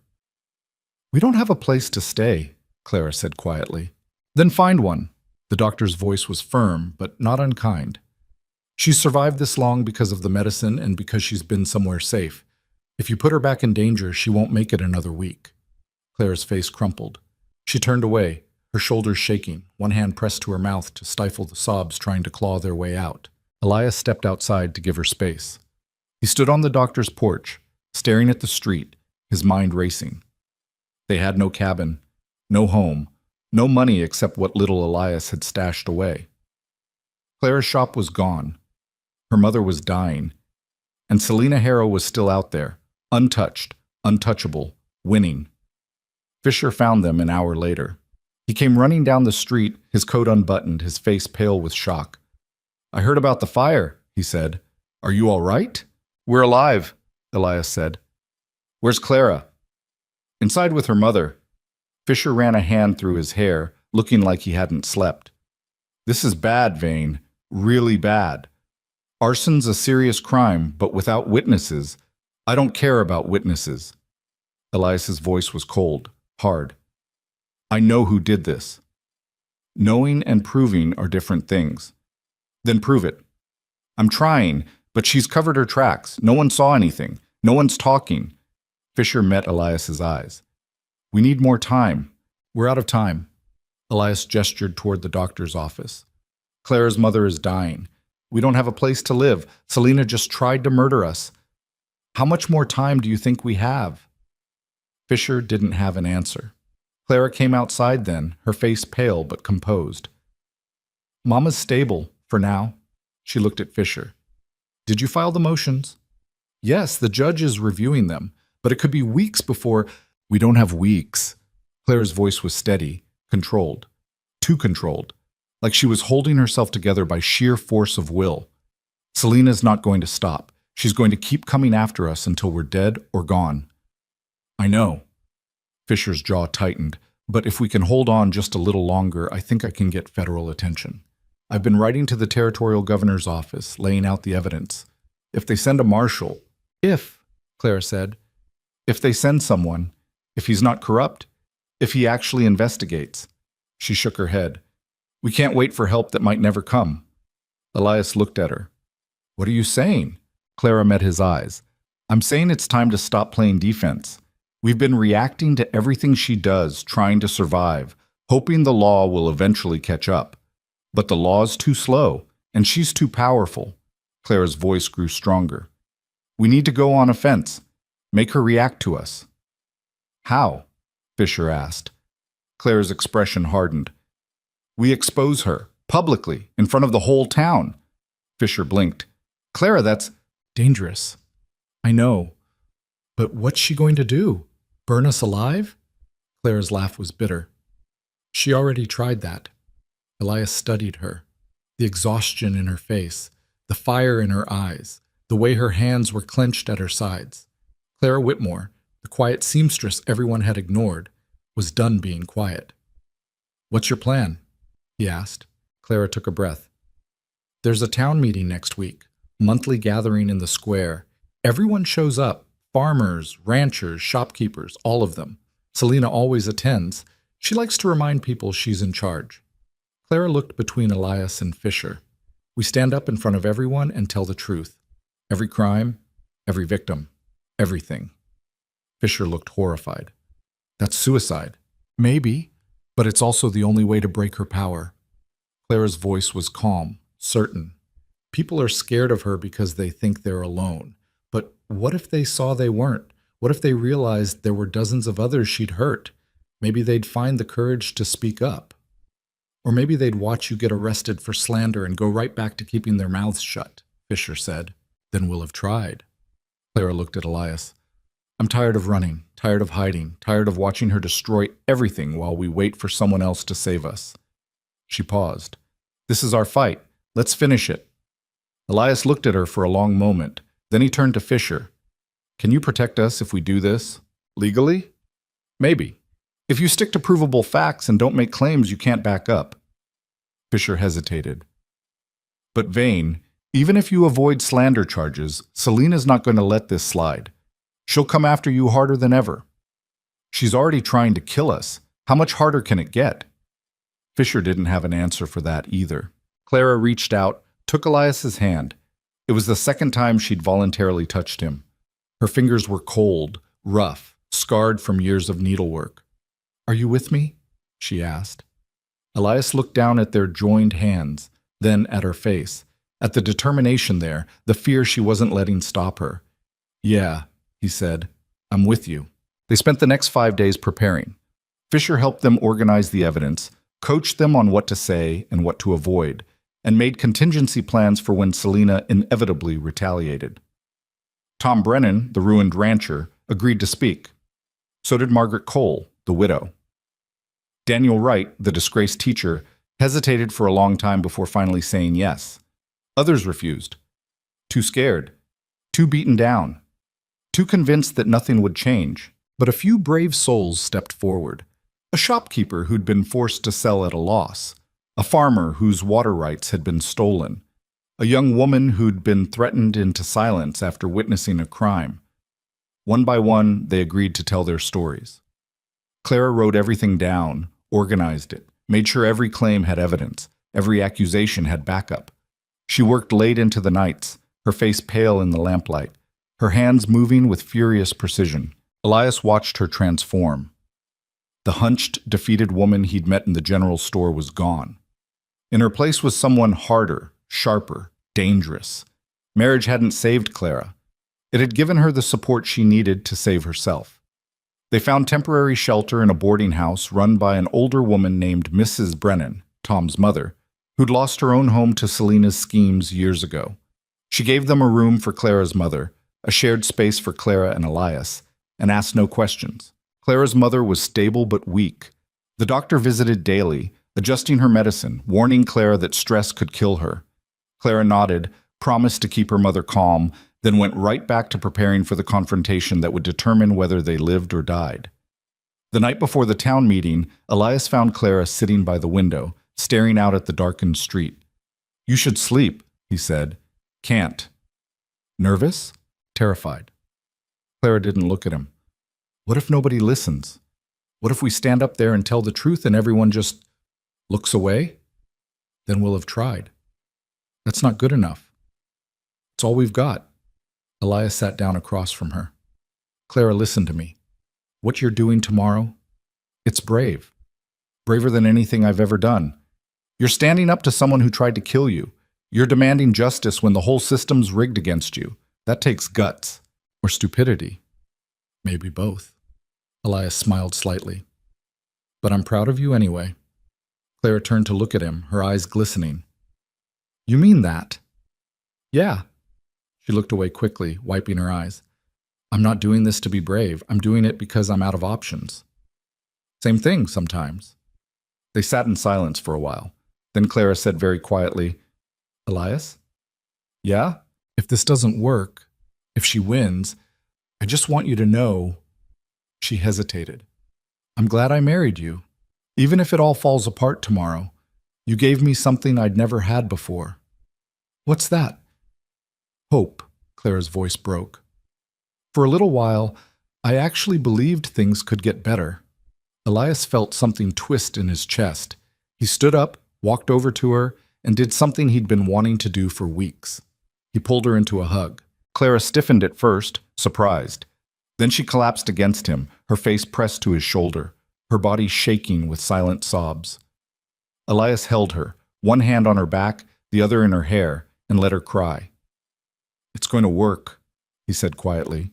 "We don't have a place to stay," Clara said quietly. "Then find one." The doctor's voice was firm, but not unkind. "She's survived this long because of the medicine and because she's been somewhere safe. If you put her back in danger, she won't make it another week." Clara's face crumpled. She turned away, her shoulders shaking, one hand pressed to her mouth to stifle the sobs trying to claw their way out. Elias stepped outside to give her space. He stood on the doctor's porch, staring at the street, his mind racing. They had no cabin, no home, no money except what little Elias had stashed away. Clara's shop was gone. Her mother was dying. And Selena Harrow was still out there, untouched, untouchable, winning. Fisher found them an hour later. He came running down the street, his coat unbuttoned, his face pale with shock. "I heard about the fire," he said. "Are you all right?" "We're alive," Elias said. "Where's Clara?" "Inside with her mother." Fisher ran a hand through his hair, looking like he hadn't slept. "This is bad, Vane. Really bad. Arson's a serious crime, but without witnesses. I don't care about witnesses." Elias's voice was cold, hard. "I know who did this." "Knowing and proving are different things." "Then prove it." "I'm trying, but she's covered her tracks. No one saw anything. No one's talking." Fisher met Elias's eyes. "We need more time." "We're out of time." Elias gestured toward the doctor's office. "Clara's mother is dying. We don't have a place to live. Selena just tried to murder us. How much more time do you think we have?" Fisher didn't have an answer. Clara came outside then, her face pale but composed. "Mama's stable, for now." She looked at Fisher. "Did you file the motions?" "Yes, the judge is reviewing them, but it could be weeks before—" "We don't have weeks." Clara's voice was steady, controlled. Too controlled. Like she was holding herself together by sheer force of will. "Selena's not going to stop. She's going to keep coming after us until we're dead or gone." "I know." Fisher's jaw tightened. "But if we can hold on just a little longer, I think I can get federal attention. I've been writing to the territorial governor's office, laying out the evidence. If they send a marshal—" "If," Clara said. "If they send someone, if he's not corrupt, if he actually investigates." She shook her head. "We can't wait for help that might never come." Elias looked at her. "What are you saying?" Clara met his eyes. "I'm saying it's time to stop playing defense. We've been reacting to everything she does, trying to survive, hoping the law will eventually catch up. But the law's too slow, and she's too powerful." Clara's voice grew stronger. "We need to go on offense, make her react to us." "How?" Fisher asked. Clara's expression hardened. "We expose her. Publicly, in front of the whole town. Fisher blinked. Clara, that's dangerous. I know. But what's she going to do? Burn us alive? Clara's laugh was bitter. She already tried that. Elias studied her. The exhaustion in her face, the fire in her eyes, the way her hands were clenched at her sides. Clara Whitmore, the quiet seamstress everyone had ignored, was done being quiet. What's your plan? He asked. Clara took a breath. There's a town meeting next week, monthly gathering in the square. Everyone shows up, farmers, ranchers, shopkeepers, all of them. Selena always attends. She likes to remind people she's in charge. Clara looked between Elias and Fisher. We stand up in front of everyone and tell the truth. Every crime, every victim, everything. Fisher looked horrified. That's suicide. Maybe, but it's also the only way to break her power. Clara's voice was calm, certain. People are scared of her because they think they're alone. But what if they saw they weren't? What if they realized there were dozens of others she'd hurt? Maybe they'd find the courage to speak up. Or maybe they'd watch you get arrested for slander and go right back to keeping their mouths shut, Fisher said. Then we'll have tried. Clara looked at Elias. I'm tired of running, tired of hiding, tired of watching her destroy everything while we wait for someone else to save us. She paused. This is our fight. Let's finish it. Elias looked at her for a long moment. Then he turned to Fisher. Can you protect us if we do this? Legally? Maybe. If you stick to provable facts and don't make claims you can't back up. Fisher hesitated. But Vane, even if you avoid slander charges, Selena's not going to let this slide. She'll come after you harder than ever. She's already trying to kill us. How much harder can it get? Fisher didn't have an answer for that either. Clara reached out, took Elias's hand. It was the second time she'd voluntarily touched him. Her fingers were cold, rough, scarred from years of needlework. Are you with me? She asked. Elias looked down at their joined hands, then at her face, at the determination there, the fear she wasn't letting stop her. Yeah, he said, I'm with you. They spent the next 5 days preparing. Fisher helped them organize the evidence, coached them on what to say and what to avoid, and made contingency plans for when Selena inevitably retaliated. Tom Brennan, the ruined rancher, agreed to speak. So did Margaret Cole, the widow. Daniel Wright, the disgraced teacher, hesitated for a long time before finally saying yes. Others refused. Too scared. Too beaten down. Too convinced that nothing would change. But a few brave souls stepped forward. A shopkeeper who'd been forced to sell at a loss. A farmer whose water rights had been stolen. A young woman who'd been threatened into silence after witnessing a crime. One by one, they agreed to tell their stories. Clara wrote everything down, organized it, made sure every claim had evidence, every accusation had backup. She worked late into the nights, her face pale in the lamplight, her hands moving with furious precision. Elias watched her transform. The hunched, defeated woman he'd met in the general store was gone. In her place was someone harder, sharper, dangerous. Marriage hadn't saved Clara. It had given her the support she needed to save herself. They found temporary shelter in a boarding house run by an older woman named Mrs. Brennan, Tom's mother, who'd lost her own home to Selena's schemes years ago. She gave them a room for Clara's mother, a shared space for Clara and Elias, and asked no questions. Clara's mother was stable but weak. The doctor visited daily, adjusting her medicine, warning Clara that stress could kill her. Clara nodded, promised to keep her mother calm, then went right back to preparing for the confrontation that would determine whether they lived or died. The night before the town meeting, Elias found Clara sitting by the window, staring out at the darkened street. You should sleep, he said. Can't. Nervous? Terrified. Clara didn't look at him. What if nobody listens? What if we stand up there and tell the truth and everyone just looks away? Then we'll have tried. That's not good enough. It's all we've got. Elias sat down across from her. Clara, listen to me. What you're doing tomorrow, it's brave. Braver than anything I've ever done. You're standing up to someone who tried to kill you. You're demanding justice when the whole system's rigged against you. That takes guts. Or stupidity. Maybe both. Elias smiled slightly. But I'm proud of you anyway. Clara turned to look at him, her eyes glistening. You mean that? Yeah. She looked away quickly, wiping her eyes. I'm not doing this to be brave. I'm doing it because I'm out of options. Same thing sometimes. They sat in silence for a while. Then Clara said very quietly, Elias? Yeah? If this doesn't work, if she wins, I just want you to know. She hesitated. I'm glad I married you. Even if it all falls apart tomorrow, you gave me something I'd never had before. What's that? Hope, Clara's voice broke. For a little while, I actually believed things could get better. Elias felt something twist in his chest. He stood up, walked over to her, and did something he'd been wanting to do for weeks. He pulled her into a hug. Clara stiffened at first, surprised. Then she collapsed against him, her face pressed to his shoulder, her body shaking with silent sobs. Elias held her, one hand on her back, the other in her hair, and let her cry. It's going to work, he said quietly.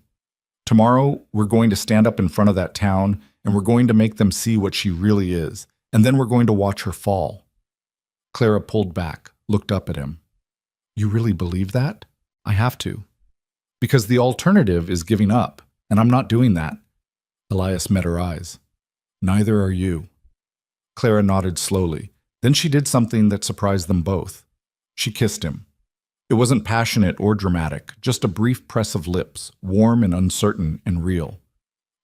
Tomorrow, we're going to stand up in front of that town, and we're going to make them see what she really is, and then we're going to watch her fall. Clara pulled back, looked up at him. You really believe that? I have to. Because the alternative is giving up, and I'm not doing that. Elias met her eyes. Neither are you. Clara nodded slowly. Then she did something that surprised them both. She kissed him. It wasn't passionate or dramatic, just a brief press of lips, warm and uncertain and real.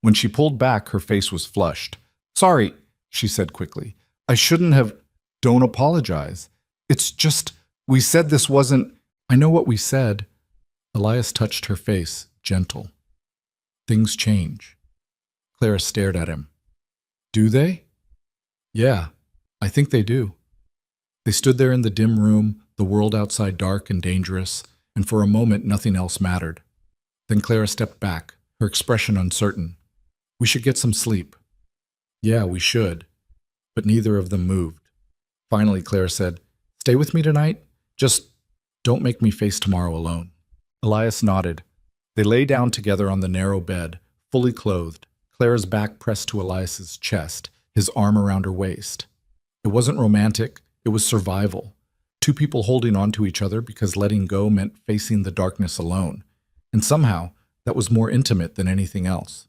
When she pulled back, her face was flushed. Sorry, she said quickly. I shouldn't have. Don't apologize. It's just, we said this wasn't. I know what we said. Elias touched her face, gentle. Things change. Clara stared at him. Do they? Yeah, I think they do. They stood there in the dim room, the world outside dark and dangerous, and for a moment nothing else mattered. Then Clara stepped back, her expression uncertain. We should get some sleep. Yeah, we should. But neither of them moved. Finally, Clara said, Stay with me tonight? Just don't make me face tomorrow alone. Elias nodded. They lay down together on the narrow bed, fully clothed, Clara's back pressed to Elias's chest, his arm around her waist. It wasn't romantic, it was survival. Two people holding on to each other because letting go meant facing the darkness alone. And somehow, that was more intimate than anything else.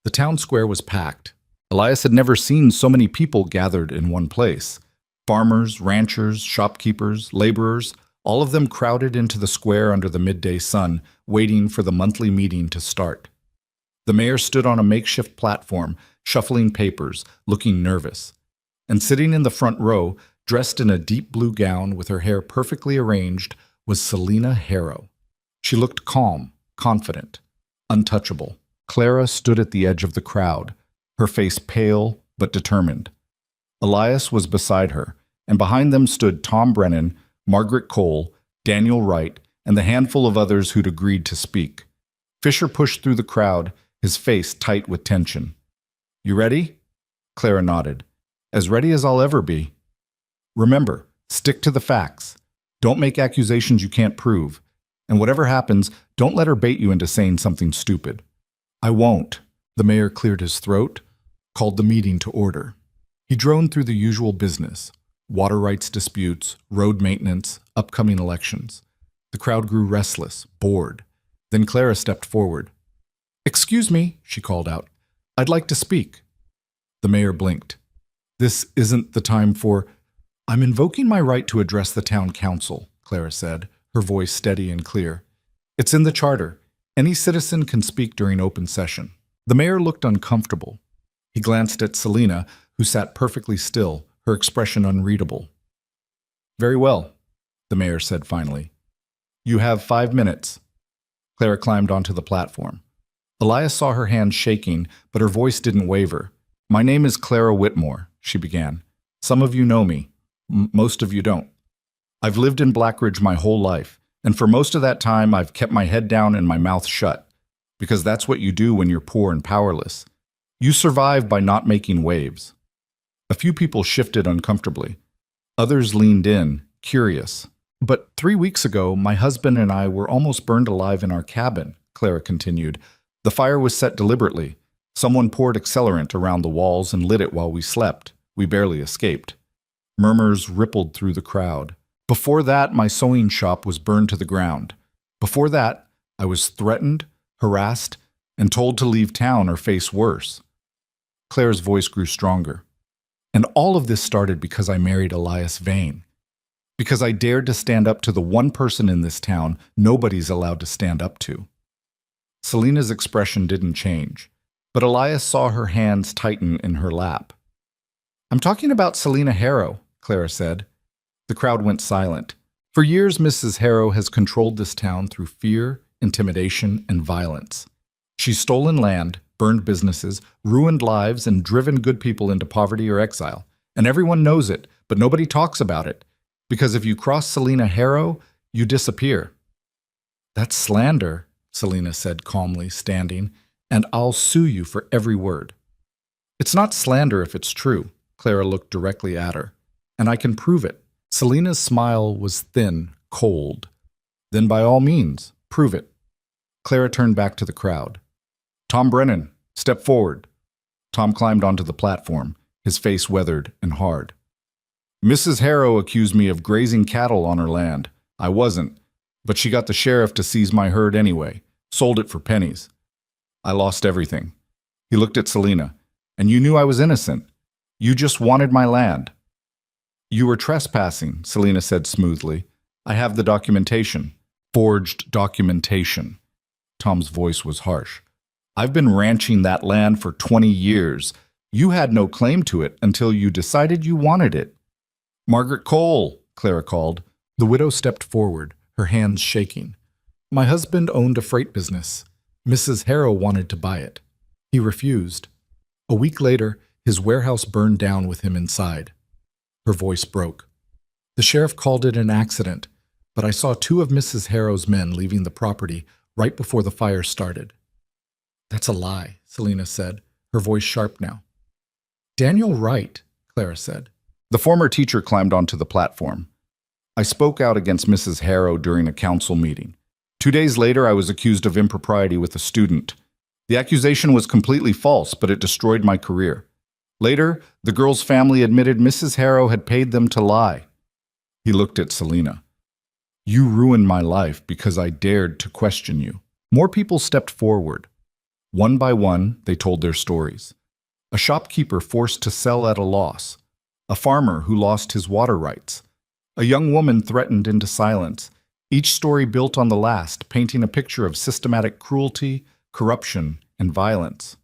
The town square was packed. Elias had never seen so many people gathered in one place. Farmers, ranchers, shopkeepers, laborers, all of them crowded into the square under the midday sun, waiting for the monthly meeting to start. The mayor stood on a makeshift platform, shuffling papers, looking nervous. And sitting in the front row, dressed in a deep blue gown with her hair perfectly arranged, was Selina Harrow. She looked calm, confident, untouchable. Clara stood at the edge of the crowd, her face pale but determined. Elias was beside her, and behind them stood Tom Brennan, Margaret Cole, Daniel Wright, and the handful of others who'd agreed to speak. Fisher pushed through the crowd, his face tight with tension. You ready? Clara nodded. As ready as I'll ever be. Remember, stick to the facts. Don't make accusations you can't prove. And whatever happens, don't let her bait you into saying something stupid. I won't. The mayor cleared his throat, called the meeting to order. He droned through the usual business: water rights disputes, road maintenance, upcoming elections. The crowd grew restless, bored. Then Clara stepped forward. Excuse me, she called out. I'd like to speak. The mayor blinked. This isn't the time for... I'm invoking my right to address the town council, Clara said, her voice steady and clear. It's in the charter. Any citizen can speak during open session. The mayor looked uncomfortable. He glanced at Selina, who sat perfectly still, her expression unreadable. Very well, the mayor said finally. You have 5 minutes. Clara climbed onto the platform. Elias saw her hand shaking, but her voice didn't waver. My name is Clara Whitmore, she began. Some of you know me. Most of you don't. I've lived in Blackridge my whole life, and for most of that time I've kept my head down and my mouth shut, because that's what you do when you're poor and powerless. You survive by not making waves. A few people shifted uncomfortably. Others leaned in, curious. But 3 weeks ago, my husband and I were almost burned alive in our cabin, Clara continued. The fire was set deliberately. Someone poured accelerant around the walls and lit it while we slept. We barely escaped. Murmurs rippled through the crowd. Before that, my sewing shop was burned to the ground. Before that, I was threatened, harassed, and told to leave town or face worse. Claire's voice grew stronger. And all of this started because I married Elias Vane. Because I dared to stand up to the one person in this town nobody's allowed to stand up to. Selena's expression didn't change, but Elias saw her hands tighten in her lap. "I'm talking about Selena Harrow," Clara said. The crowd went silent. For years, Mrs. Harrow has controlled this town through fear, intimidation, and violence. She's stolen land, burned businesses, ruined lives, and driven good people into poverty or exile. And everyone knows it, but nobody talks about it. Because if you cross Selena Harrow, you disappear. "That's slander," Selena said calmly, standing, "and I'll sue you for every word." "It's not slander if it's true." Clara looked directly at her. "And I can prove it." Selena's smile was thin, cold. "Then by all means, prove it." Clara turned back to the crowd. "Tom Brennan, step forward." Tom climbed onto the platform, his face weathered and hard. "Mrs. Harrow accused me of grazing cattle on her land. I wasn't, but she got the sheriff to seize my herd anyway, sold it for pennies. I lost everything." He looked at Selena. "And you knew I was innocent. You just wanted my land." "You were trespassing," Selena said smoothly. "I have the documentation." "Forged documentation." Tom's voice was harsh. "I've been ranching that land for 20 years. You had no claim to it until you decided you wanted it." "Margaret Cole," Clara called. The widow stepped forward, her hands shaking. "My husband owned a freight business. Mrs. Harrow wanted to buy it. He refused. A week later, his warehouse burned down with him inside." Her voice broke. "The sheriff called it an accident, but I saw two of Mrs. Harrow's men leaving the property right before the fire started." "That's a lie," Selena said, her voice sharp now. "Daniel Wright," Clara said. The former teacher climbed onto the platform. "I spoke out against Mrs. Harrow during a council meeting. 2 days later, I was accused of impropriety with a student. The accusation was completely false, but it destroyed my career. Later, the girl's family admitted Mrs. Harrow had paid them to lie." He looked at Selena. "You ruined my life because I dared to question you." More people stepped forward. One by one, they told their stories. A shopkeeper forced to sell at a loss. A farmer who lost his water rights. A young woman threatened into silence. Each story built on the last, painting a picture of systematic cruelty, corruption, and violence.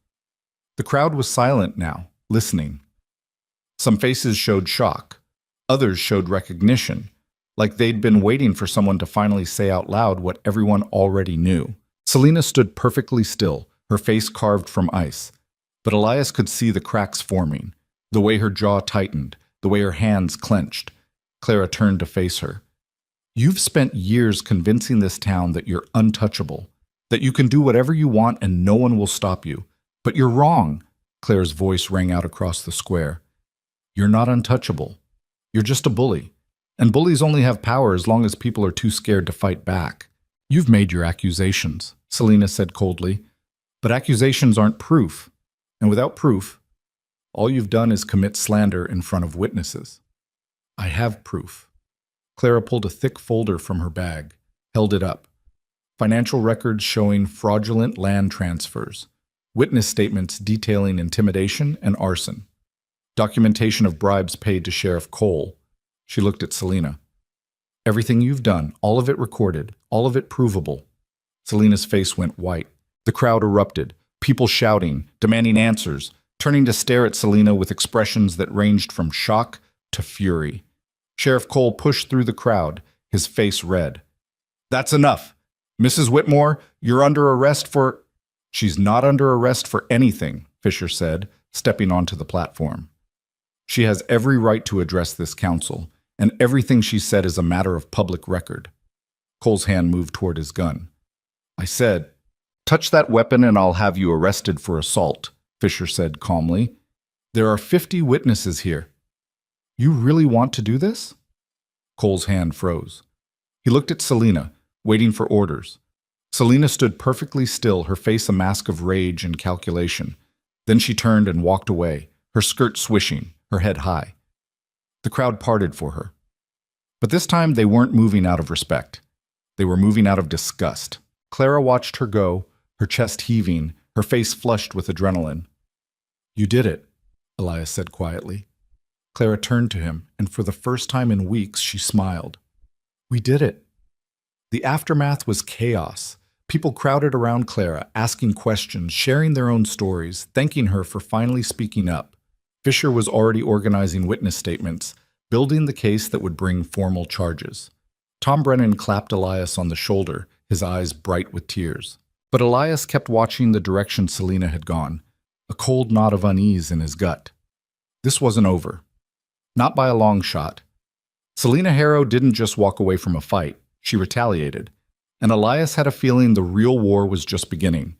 The crowd was silent now, listening. Some faces showed shock. Others showed recognition, like they'd been waiting for someone to finally say out loud what everyone already knew. Selena stood perfectly still, her face carved from ice. But Elias could see the cracks forming, the way her jaw tightened, the way her hands clenched. Clara turned to face her. "You've spent years convincing this town that you're untouchable, that you can do whatever you want and no one will stop you. But you're wrong." Claire's voice rang out across the square. "You're not untouchable. You're just a bully. And bullies only have power as long as people are too scared to fight back." "You've made your accusations," Selena said coldly. "But accusations aren't proof. And without proof, all you've done is commit slander in front of witnesses." "I have proof." Clara pulled a thick folder from her bag, held it up. Financial records showing fraudulent land transfers. Witness statements detailing intimidation and arson. Documentation of bribes paid to Sheriff Cole. She looked at Selena. "Everything you've done, all of it recorded, all of it provable." Selena's face went white. The crowd erupted, people shouting, demanding answers, turning to stare at Selena with expressions that ranged from shock to fury. Sheriff Cole pushed through the crowd, his face red. "That's enough. Mrs. Whitmore, you're under arrest for—" "She's not under arrest for anything," Fisher said, stepping onto the platform. "She has every right to address this council, and everything she said is a matter of public record." Cole's hand moved toward his gun. "I said, touch that weapon and I'll have you arrested for assault," Fisher said calmly. "There are 50 witnesses here. You really want to do this?" Cole's hand froze. He looked at Selena, waiting for orders. Selena stood perfectly still, her face a mask of rage and calculation. Then she turned and walked away, her skirt swishing, her head high. The crowd parted for her. But this time they weren't moving out of respect. They were moving out of disgust. Clara watched her go, her chest heaving, her face flushed with adrenaline. "You did it," Elias said quietly. Clara turned to him, and for the first time in weeks she smiled. "We did it." The aftermath was chaos. People crowded around Clara, asking questions, sharing their own stories, thanking her for finally speaking up. Fisher was already organizing witness statements, building the case that would bring formal charges. Tom Brennan clapped Elias on the shoulder, his eyes bright with tears. But Elias kept watching the direction Selena had gone, a cold knot of unease in his gut. This wasn't over. Not by a long shot. Selena Harrow didn't just walk away from a fight, she retaliated. And Elias had a feeling the real war was just beginning.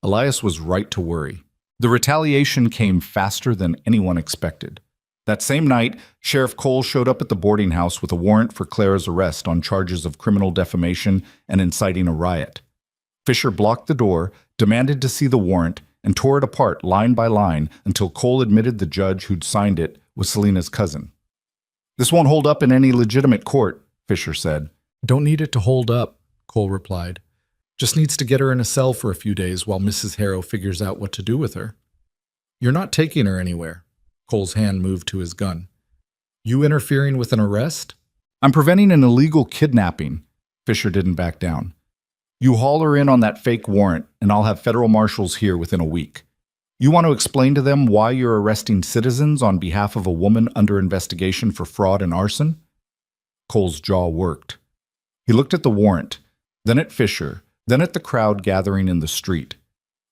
Elias was right to worry. The retaliation came faster than anyone expected. That same night, Sheriff Cole showed up at the boarding house with a warrant for Clara's arrest on charges of criminal defamation and inciting a riot. Fisher blocked the door, demanded to see the warrant, and tore it apart line by line until Cole admitted the judge who'd signed it was Selena's cousin. "This won't hold up in any legitimate court," Fisher said. "Don't need it to hold up," Cole replied. "Just needs to get her in a cell for a few days while Mrs. Harrow figures out what to do with her." "You're not taking her anywhere." Cole's hand moved to his gun. "You interfering with an arrest?" "I'm preventing an illegal kidnapping." Fisher didn't back down. "You haul her in on that fake warrant, and I'll have federal marshals here within a week. You want to explain to them why you're arresting citizens on behalf of a woman under investigation for fraud and arson?" Cole's jaw worked. He looked at the warrant, then at Fisher, then at the crowd gathering in the street.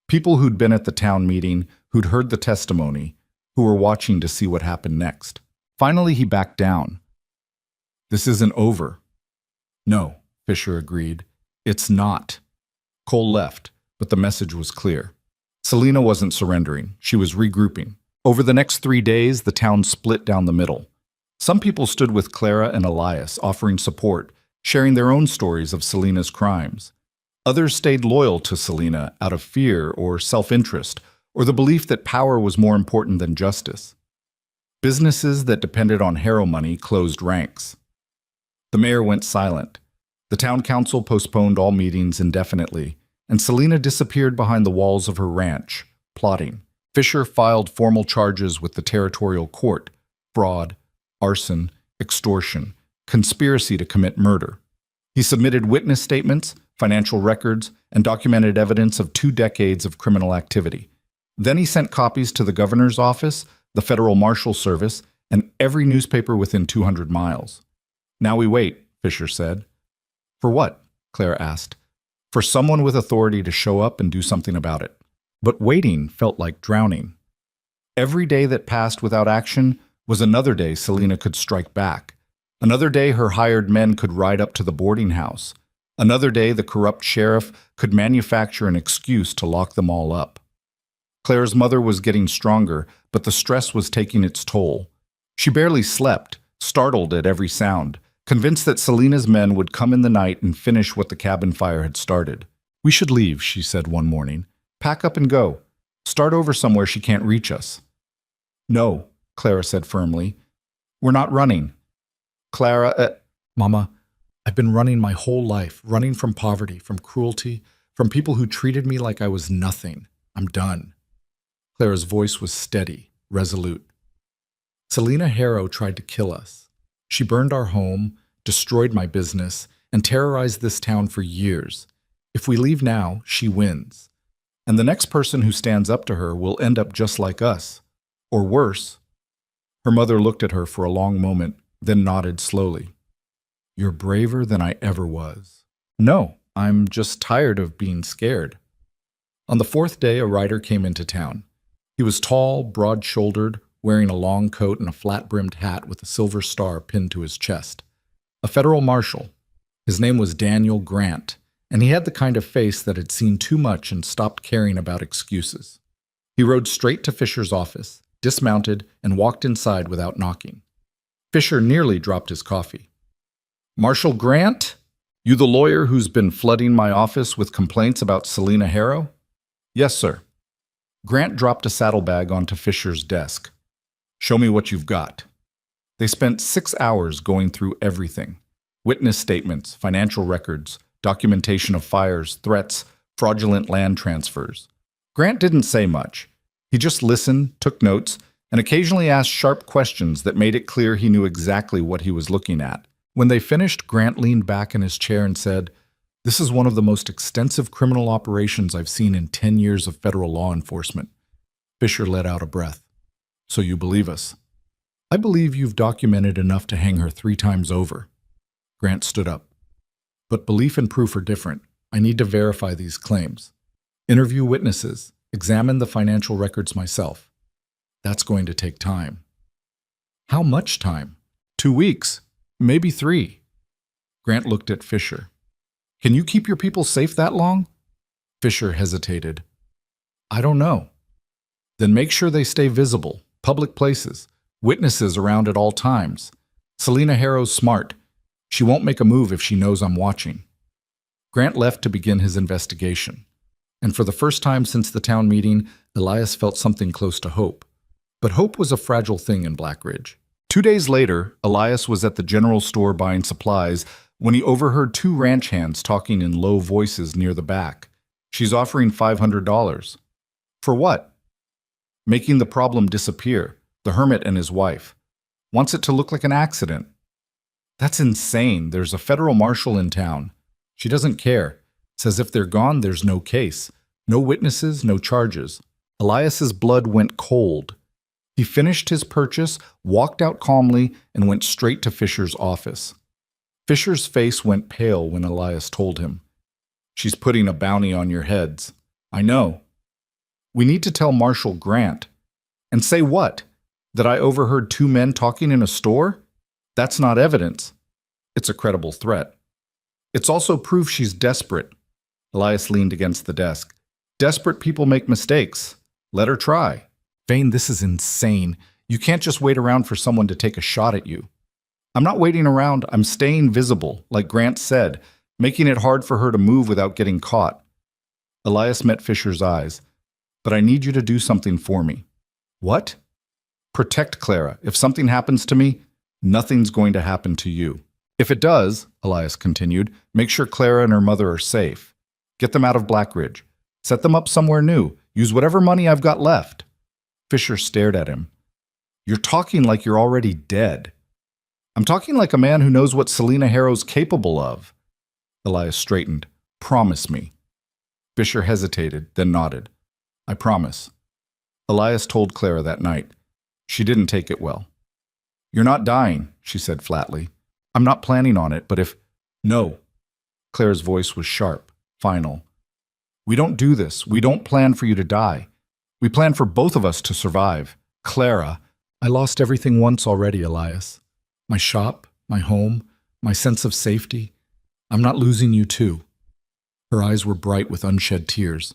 People who'd been at the town meeting, who'd heard the testimony, who were watching to see what happened next. Finally, he backed down. "This isn't over." "No," Fisher agreed. "It's not." Cole left, but the message was clear. Selena wasn't surrendering. She was regrouping. Over the next 3 days, the town split down the middle. Some people stood with Clara and Elias, offering support, sharing their own stories of Selena's crimes. Others stayed loyal to Selena out of fear or self-interest, or the belief that power was more important than justice. Businesses that depended on Harrow money closed ranks. The mayor went silent. The town council postponed all meetings indefinitely, and Selena disappeared behind the walls of her ranch, plotting. Fisher filed formal charges with the territorial court: fraud, arson, extortion, conspiracy to commit murder. He submitted witness statements, financial records, and documented evidence of 2 decades of criminal activity. Then he sent copies to the governor's office, the Federal Marshal Service, and every newspaper within 200 miles. "Now we wait," Fisher said. "For what?" Clara asked. "For someone with authority to show up and do something about it." But waiting felt like drowning. Every day that passed without action was another day Selena could strike back. Another day her hired men could ride up to the boarding house. Another day the corrupt sheriff could manufacture an excuse to lock them all up. Clara's mother was getting stronger, but the stress was taking its toll. She barely slept, startled at every sound, convinced that Selena's men would come in the night and finish what the cabin fire had started. "We should leave," she said one morning. "Pack up and go. Start over somewhere she can't reach us." "No," Clara said firmly. "We're not running." "Clara, Mama, I've been running my whole life, running from poverty, from cruelty, from people who treated me like I was nothing. I'm done." Clara's voice was steady, resolute. "Selena Harrow tried to kill us. She burned our home, destroyed my business, and terrorized this town for years. If we leave now, she wins. And the next person who stands up to her will end up just like us. Or worse." Her mother looked at her for a long moment, then nodded slowly. "You're braver than I ever was." "No, I'm just tired of being scared." On the 4th day, a rider came into town. He was tall, broad-shouldered, wearing a long coat and a flat-brimmed hat with a silver star pinned to his chest. A federal marshal. His name was Daniel Grant, and he had the kind of face that had seen too much and stopped caring about excuses. He rode straight to Fisher's office, dismounted, and walked inside without knocking. Fisher nearly dropped his coffee. "Marshal Grant? You the lawyer who's been flooding my office with complaints about Selena Harrow?" "Yes, sir." Grant dropped a saddlebag onto Fisher's desk. Show me what you've got. They spent 6 hours going through everything. Witness statements, financial records, documentation of fires, threats, fraudulent land transfers. Grant didn't say much. He just listened, took notes, and occasionally asked sharp questions that made it clear he knew exactly what he was looking at. When they finished, Grant leaned back in his chair and said, "This is one of the most extensive criminal operations I've seen in 10 years of federal law enforcement." Fisher let out a breath. "So you believe us?" "I believe you've documented enough to hang her 3 times over." Grant stood up. "But belief and proof are different. I need to verify these claims. Interview witnesses. Examine the financial records myself. That's going to take time." "How much time?" 2 weeks. Maybe 3. Grant looked at Fisher. "Can you keep your people safe that long?" Fisher hesitated. "I don't know." "Then make sure they stay visible. Public places. Witnesses around at all times. Selena Harrow's smart. She won't make a move if she knows I'm watching." Grant left to begin his investigation. And for the first time since the town meeting, Elias felt something close to hope. But hope was a fragile thing in Black Ridge. 2 days later, Elias was at the general store buying supplies when he overheard 2 ranch hands talking in low voices near the back. "She's offering $500. "For what?" "Making the problem disappear. The hermit and his wife. Wants it to look like an accident." "That's insane. There's a federal marshal in town. She doesn't care. Says if they're gone, there's no case. No witnesses, no charges." Elias's blood went cold. He finished his purchase, walked out calmly, and went straight to Fisher's office. Fisher's face went pale when Elias told him, "She's putting a bounty on your heads." "I know." "We need to tell Marshal Grant." "And say what? That I overheard 2 men talking in a store? That's not evidence." "It's a credible threat." "It's also proof she's desperate." Elias leaned against the desk. "Desperate people make mistakes. Let her try." "Vane, this is insane. You can't just wait around for someone to take a shot at you." "I'm not waiting around. I'm staying visible, like Grant said, making it hard for her to move without getting caught." Elias met Fisher's eyes. "But I need you to do something for me." "What?" "Protect Clara. If something happens to me, nothing's going to happen to you." "If it does," Elias continued, "make sure Clara and her mother are safe. Get them out of Black Ridge. Set them up somewhere new. Use whatever money I've got left." Fisher stared at him. "You're talking like you're already dead." "I'm talking like a man who knows what Selena Harrow's capable of." Elias straightened. "Promise me." Fisher hesitated, then nodded. "I promise." Elias told Clara that night. She didn't take it well. "You're not dying," she said flatly. "I'm not planning on it, but if—" "No." Clara's voice was sharp, final. "We don't do this. We don't plan for you to die. We plan for both of us to survive. Clara." "I lost everything once already, Elias. My shop, my home, my sense of safety. I'm not losing you too." Her eyes were bright with unshed tears.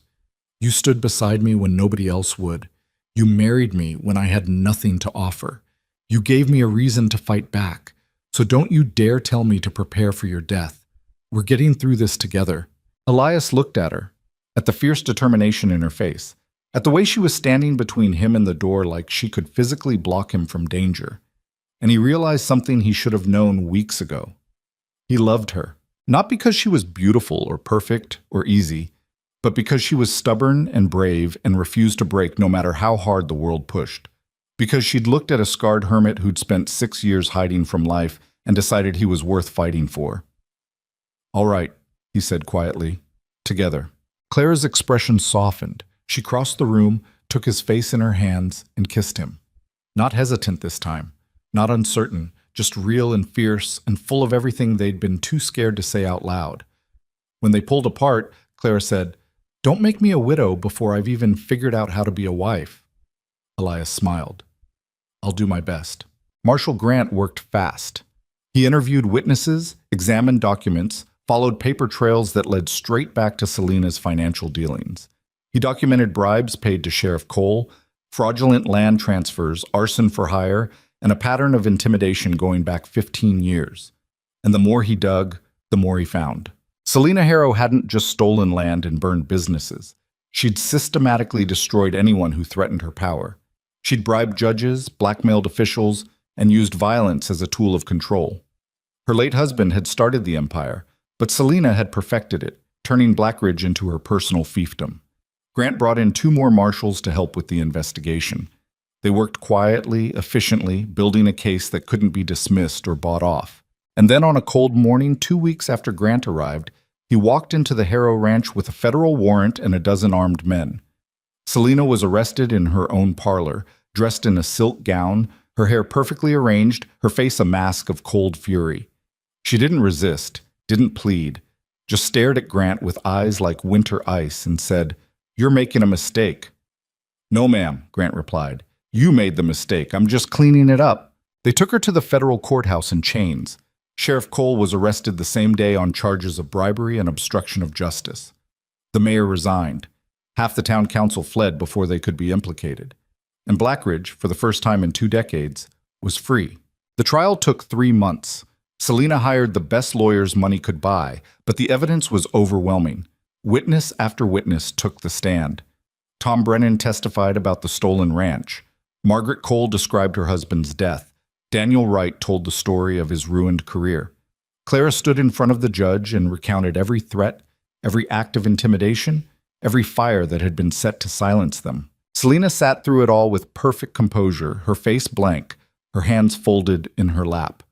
"You stood beside me when nobody else would. You married me when I had nothing to offer. You gave me a reason to fight back. So don't you dare tell me to prepare for your death. We're getting through this together." Elias looked at her, at the fierce determination in her face, at the way she was standing between him and the door like she could physically block him from danger. And he realized something he should have known weeks ago. He loved her, not because she was beautiful or perfect or easy, but because she was stubborn and brave and refused to break no matter how hard the world pushed. Because she'd looked at a scarred hermit who'd spent 6 years hiding from life and decided he was worth fighting for. "All right," he said quietly. "Together." Clara's expression softened. She crossed the room, took his face in her hands, and kissed him. Not hesitant this time, not uncertain, just real and fierce and full of everything they'd been too scared to say out loud. When they pulled apart, Clara said, "Don't make me a widow before I've even figured out how to be a wife." Elias smiled. "I'll do my best." Marshal Grant worked fast. He interviewed witnesses, examined documents, followed paper trails that led straight back to Selena's financial dealings. He documented bribes paid to Sheriff Cole, fraudulent land transfers, arson for hire, and a pattern of intimidation going back 15 years. And the more he dug, the more he found. Selena Harrow hadn't just stolen land and burned businesses. She'd systematically destroyed anyone who threatened her power. She'd bribed judges, blackmailed officials, and used violence as a tool of control. Her late husband had started the empire, but Selina had perfected it, turning Blackridge into her personal fiefdom. Grant brought in 2 more marshals to help with the investigation. They worked quietly, efficiently, building a case that couldn't be dismissed or bought off. And then on a cold morning, 2 weeks after Grant arrived, he walked into the Harrow Ranch with a federal warrant and a dozen armed men. Selina was arrested in her own parlor, dressed in a silk gown, her hair perfectly arranged, her face a mask of cold fury. She didn't resist, didn't plead, just stared at Grant with eyes like winter ice and said, "You're making a mistake." "No, ma'am," Grant replied. "You made the mistake. I'm just cleaning it up." They took her to the federal courthouse in chains. Sheriff Cole was arrested the same day on charges of bribery and obstruction of justice. The mayor resigned. Half the town council fled before they could be implicated. And Blackridge, for the first time in 2 decades, was free. The trial took 3 months. Selina hired the best lawyers money could buy, but the evidence was overwhelming. Witness after witness took the stand. Tom Brennan testified about the stolen ranch. Margaret Cole described her husband's death. Daniel Wright told the story of his ruined career. Clara stood in front of the judge and recounted every threat, every act of intimidation, every fire that had been set to silence them. Selina sat through it all with perfect composure, her face blank, her hands folded in her lap.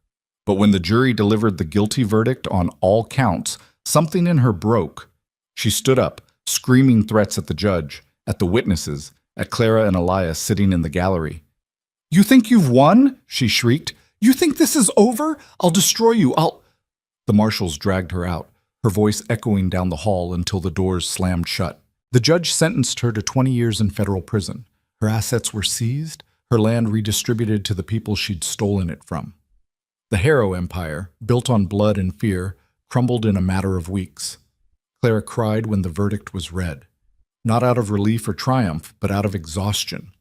But when the jury delivered the guilty verdict on all counts, something in her broke. She stood up, screaming threats at the judge, at the witnesses, at Clara and Elias sitting in the gallery. "You think you've won?" she shrieked. "You think this is over? I'll destroy you. The marshals dragged her out, her voice echoing down the hall until the doors slammed shut. The judge sentenced her to 20 years in federal prison. Her assets were seized, her land redistributed to the people she'd stolen it from. The Harrow Empire, built on blood and fear, crumbled in a matter of weeks. Clara cried when the verdict was read. Not out of relief or triumph, but out of exhaustion.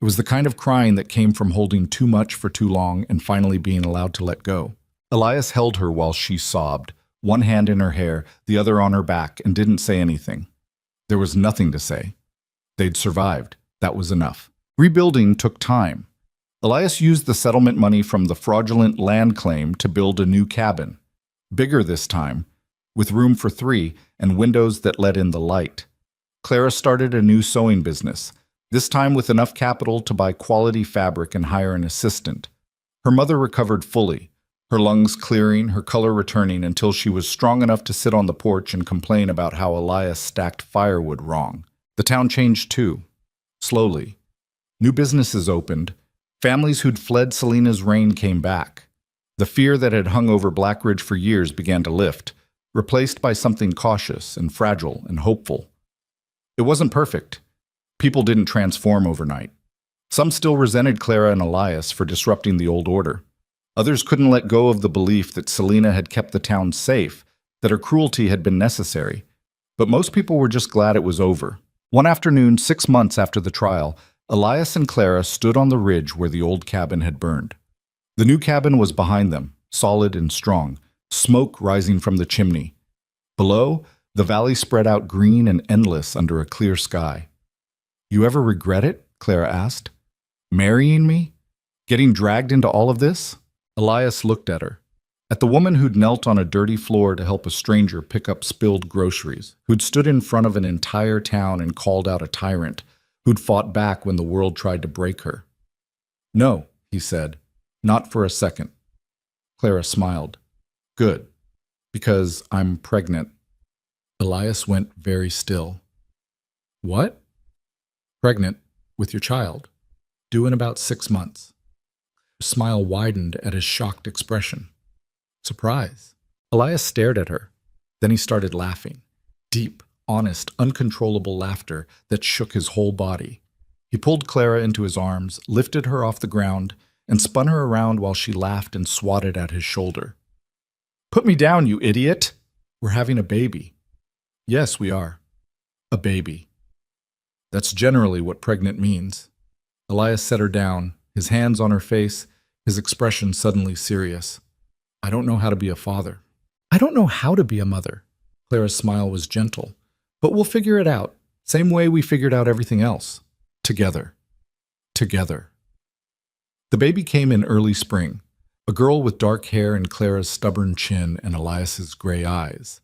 It was the kind of crying that came from holding too much for too long and finally being allowed to let go. Elias held her while she sobbed, one hand in her hair, the other on her back, and didn't say anything. There was nothing to say. They'd survived. That was enough. Rebuilding took time. Elias used the settlement money from the fraudulent land claim to build a new cabin. Bigger this time, with room for 3 and windows that let in the light. Clara started a new sewing business, this time with enough capital to buy quality fabric and hire an assistant. Her mother recovered fully, her lungs clearing, her color returning until she was strong enough to sit on the porch and complain about how Elias stacked firewood wrong. The town changed too, slowly. New businesses opened. Families who'd fled Selina's reign came back. The fear that had hung over Blackridge for years began to lift, replaced by something cautious and fragile and hopeful. It wasn't perfect. People didn't transform overnight. Some still resented Clara and Elias for disrupting the old order. Others couldn't let go of the belief that Selina had kept the town safe, that her cruelty had been necessary. But most people were just glad it was over. One afternoon, 6 months after the trial, Elias and Clara stood on the ridge where the old cabin had burned. The new cabin was behind them, solid and strong, smoke rising from the chimney. Below, the valley spread out green and endless under a clear sky. "You ever regret it?" Clara asked. "Marrying me? Getting dragged into all of this?" Elias looked at her. At the woman who'd knelt on a dirty floor to help a stranger pick up spilled groceries, who'd stood in front of an entire town and called out a tyrant, who'd fought back when the world tried to break her. "No," he said, "not for a second." Clara smiled. "Good, because I'm pregnant." Elias went very still. "What?" "Pregnant with your child, due in about 6 months." Her smile widened at his shocked expression. Surprise. Elias stared at her. Then he started laughing. Deep, honest, uncontrollable laughter that shook his whole body. He pulled Clara into his arms, lifted her off the ground, and spun her around while she laughed and swatted at his shoulder. "Put me down, you idiot! We're having a baby." "Yes, we are. A baby." That's generally what pregnant means. Elias set her down, his hands on her face, his expression suddenly serious. "I don't know how to be a father." "I don't know how to be a mother." Clara's smile was gentle. "But we'll figure it out, same way we figured out everything else. Together." together. The baby came in early spring, a girl with dark hair and Clara's stubborn chin and Elias's gray eyes.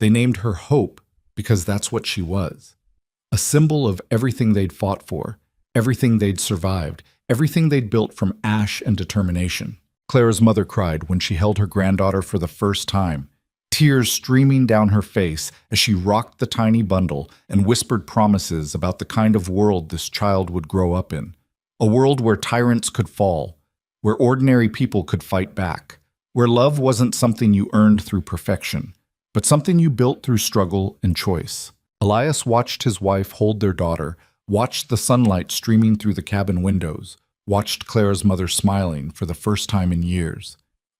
They named her Hope because that's what she was. A symbol of everything they'd fought for, everything they'd survived, everything they'd built from ash and determination. Clara's mother cried when she held her granddaughter for the first time, tears streaming down her face as she rocked the tiny bundle and whispered promises about the kind of world this child would grow up in. A world where tyrants could fall, where ordinary people could fight back, where love wasn't something you earned through perfection, but something you built through struggle and choice. Elias watched his wife hold their daughter, watched the sunlight streaming through the cabin windows, watched Clara's mother smiling for the first time in years.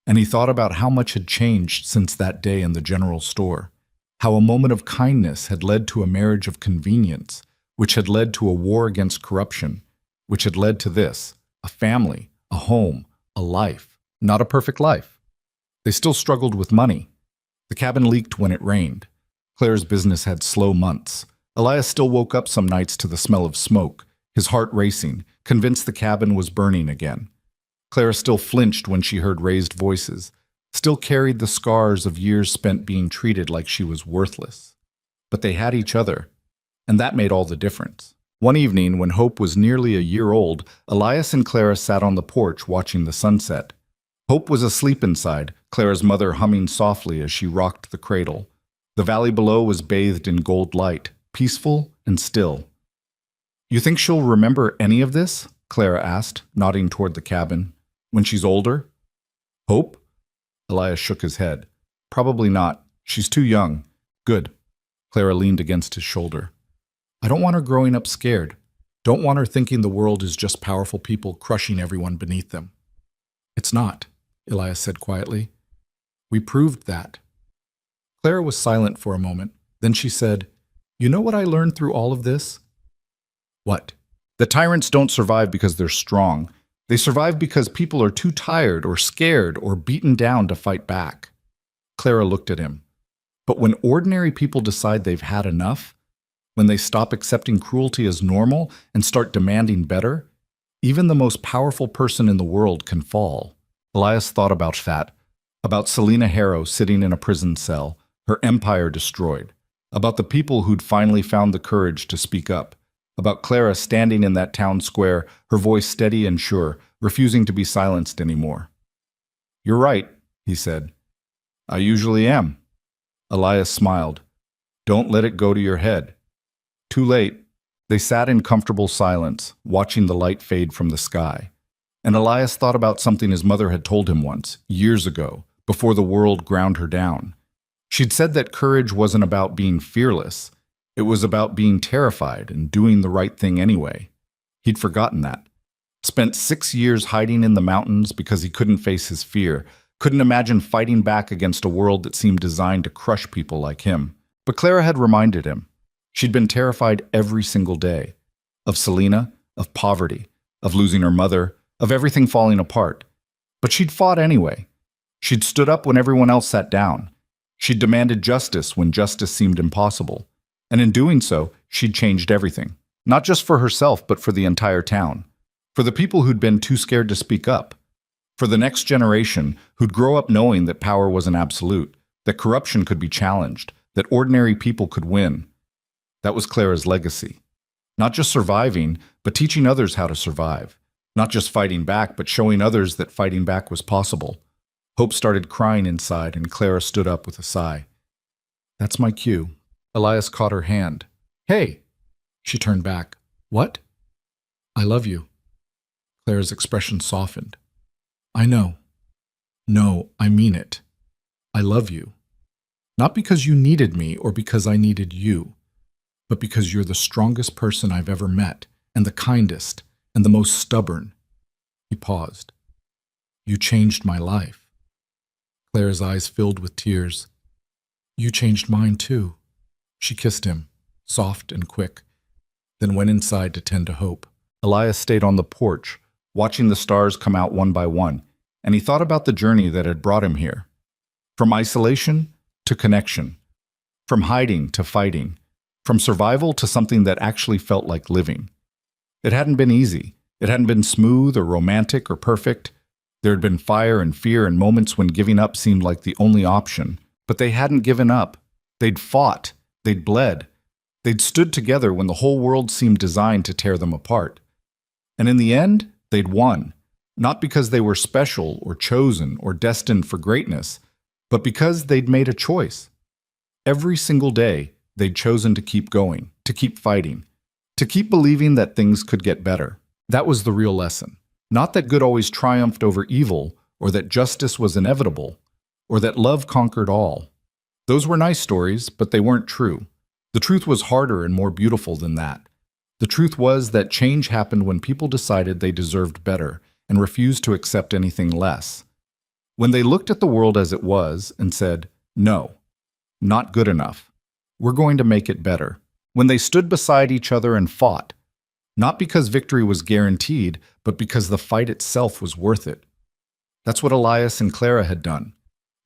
And he thought about how much had changed since that day in the general store, how a moment of kindness had led to a marriage of convenience, which had led to a war against corruption, which had led to this, a family, a home, a life. Not a perfect life. They still struggled with money. The cabin leaked when it rained. Clara's business had slow months. Elias still woke up some nights to the smell of smoke, his heart racing, convinced the cabin was burning again. Clara still flinched when she heard raised voices, still carried the scars of years spent being treated like she was worthless. But they had each other, and that made all the difference. One evening, when Hope was nearly a year old, Elias and Clara sat on the porch watching the sunset. Hope was asleep inside, Clara's mother humming softly as she rocked the cradle. The valley below was bathed in gold light, peaceful and still. "You think she'll remember any of this?" Clara asked, nodding toward the cabin. "When she's older?" "Hope?" Elias shook his head. "Probably not. She's too young." "Good." Clara leaned against his shoulder. "I don't want her growing up scared. Don't want her thinking the world is just powerful people crushing everyone beneath them." "It's not," Elias said quietly. "We proved that." Clara was silent for a moment. Then she said, "You know what I learned through all of this?" "What?" "That tyrants don't survive because they're strong. They survive because people are too tired or scared or beaten down to fight back." Clara looked at him. "But when ordinary people decide they've had enough, when they stop accepting cruelty as normal and start demanding better, even the most powerful person in the world can fall." Elias thought about that, about Selena Harrow sitting in a prison cell, her empire destroyed, about the people who'd finally found the courage to speak up, about Clara standing in that town square, her voice steady and sure, refusing to be silenced anymore. "You're right," he said. "I usually am." Elias smiled. "Don't let it go to your head." Too late. They sat in comfortable silence, watching the light fade from the sky. And Elias thought about something his mother had told him once, years ago, before the world ground her down. She'd said that courage wasn't about being fearless. It was about being terrified and doing the right thing anyway. He'd forgotten that. Spent 6 years hiding in the mountains because he couldn't face his fear, couldn't imagine fighting back against a world that seemed designed to crush people like him. But Clara had reminded him. She'd been terrified every single day. Of Selena, of poverty, of losing her mother, of everything falling apart. But she'd fought anyway. She'd stood up when everyone else sat down. She'd demanded justice when justice seemed impossible. And in doing so, she'd changed everything. Not just for herself, but for the entire town. For the people who'd been too scared to speak up. For the next generation who'd grow up knowing that power wasn't absolute, that corruption could be challenged, that ordinary people could win. That was Clara's legacy. Not just surviving, but teaching others how to survive. Not just fighting back, but showing others that fighting back was possible. Hope started crying inside, and Clara stood up with a sigh. "That's my cue." Elias caught her hand. "Hey!" She turned back. "What?" "I love you." Clara's expression softened. "I know. No, I mean it. I love you. Not because you needed me or because I needed you, but because you're the strongest person I've ever met, and the kindest, and the most stubborn." He paused. "You changed my life." Clara's eyes filled with tears. "You changed mine too." She kissed him, soft and quick, then went inside to tend to Hope. Elias stayed on the porch, watching the stars come out one by one, and he thought about the journey that had brought him here. From isolation to connection, from hiding to fighting, from survival to something that actually felt like living. It hadn't been easy. It hadn't been smooth or romantic or perfect. There had been fire and fear and moments when giving up seemed like the only option. But they hadn't given up. They'd fought. They'd bled. They'd stood together when the whole world seemed designed to tear them apart. And in the end, they'd won. Not because they were special or chosen or destined for greatness, but because they'd made a choice. Every single day, they'd chosen to keep going, to keep fighting, to keep believing that things could get better. That was the real lesson. Not that good always triumphed over evil, or that justice was inevitable, or that love conquered all. Those were nice stories, but they weren't true. The truth was harder and more beautiful than that. The truth was that change happened when people decided they deserved better and refused to accept anything less. When they looked at the world as it was and said, "No, not good enough. We're going to make it better." When they stood beside each other and fought, not because victory was guaranteed, but because the fight itself was worth it. That's what Elias and Clara had done.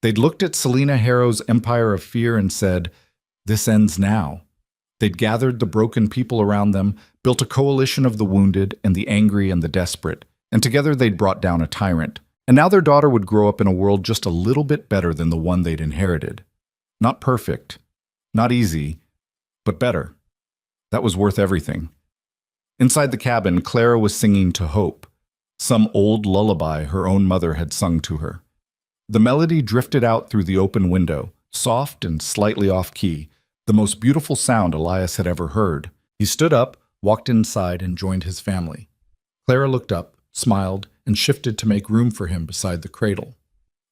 They'd looked at Selena Harrow's empire of fear and said, "This ends now." They'd gathered the broken people around them, built a coalition of the wounded and the angry and the desperate, and together they'd brought down a tyrant. And now their daughter would grow up in a world just a little bit better than the one they'd inherited. Not perfect, not easy, but better. That was worth everything. Inside the cabin, Clara was singing to Hope, some old lullaby her own mother had sung to her. The melody drifted out through the open window, soft and slightly off-key, the most beautiful sound Elias had ever heard. He stood up, walked inside, and joined his family. Clara looked up, smiled, and shifted to make room for him beside the cradle.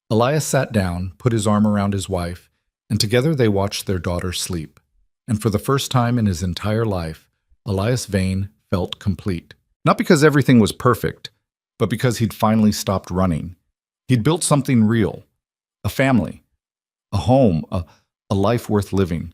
Elias sat down, put his arm around his wife, and together they watched their daughter sleep. And for the first time in his entire life, Elias Vane felt complete. Not because everything was perfect, but because he'd finally stopped running. He'd built something real, a family, a home, a life worth living.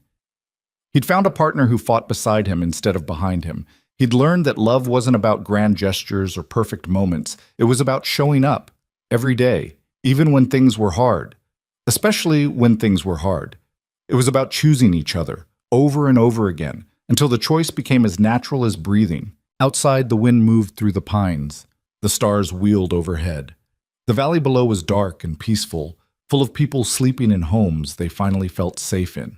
He'd found a partner who fought beside him instead of behind him. He'd learned that love wasn't about grand gestures or perfect moments. It was about showing up every day, even when things were hard, especially when things were hard. It was about choosing each other over and over again until the choice became as natural as breathing. Outside, the wind moved through the pines. The stars wheeled overhead. The valley below was dark and peaceful, full of people sleeping in homes they finally felt safe in.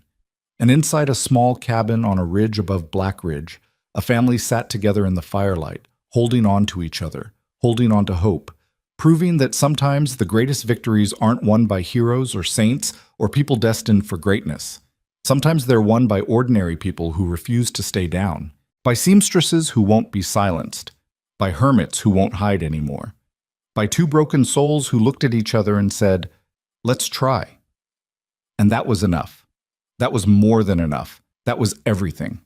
And inside a small cabin on a ridge above Black Ridge, a family sat together in the firelight, holding on to each other, holding on to hope, proving that sometimes the greatest victories aren't won by heroes or saints or people destined for greatness. Sometimes they're won by ordinary people who refuse to stay down, by seamstresses who won't be silenced, by hermits who won't hide anymore, by two broken souls who looked at each other and said, "Let's try." And that was enough. That was more than enough. That was everything.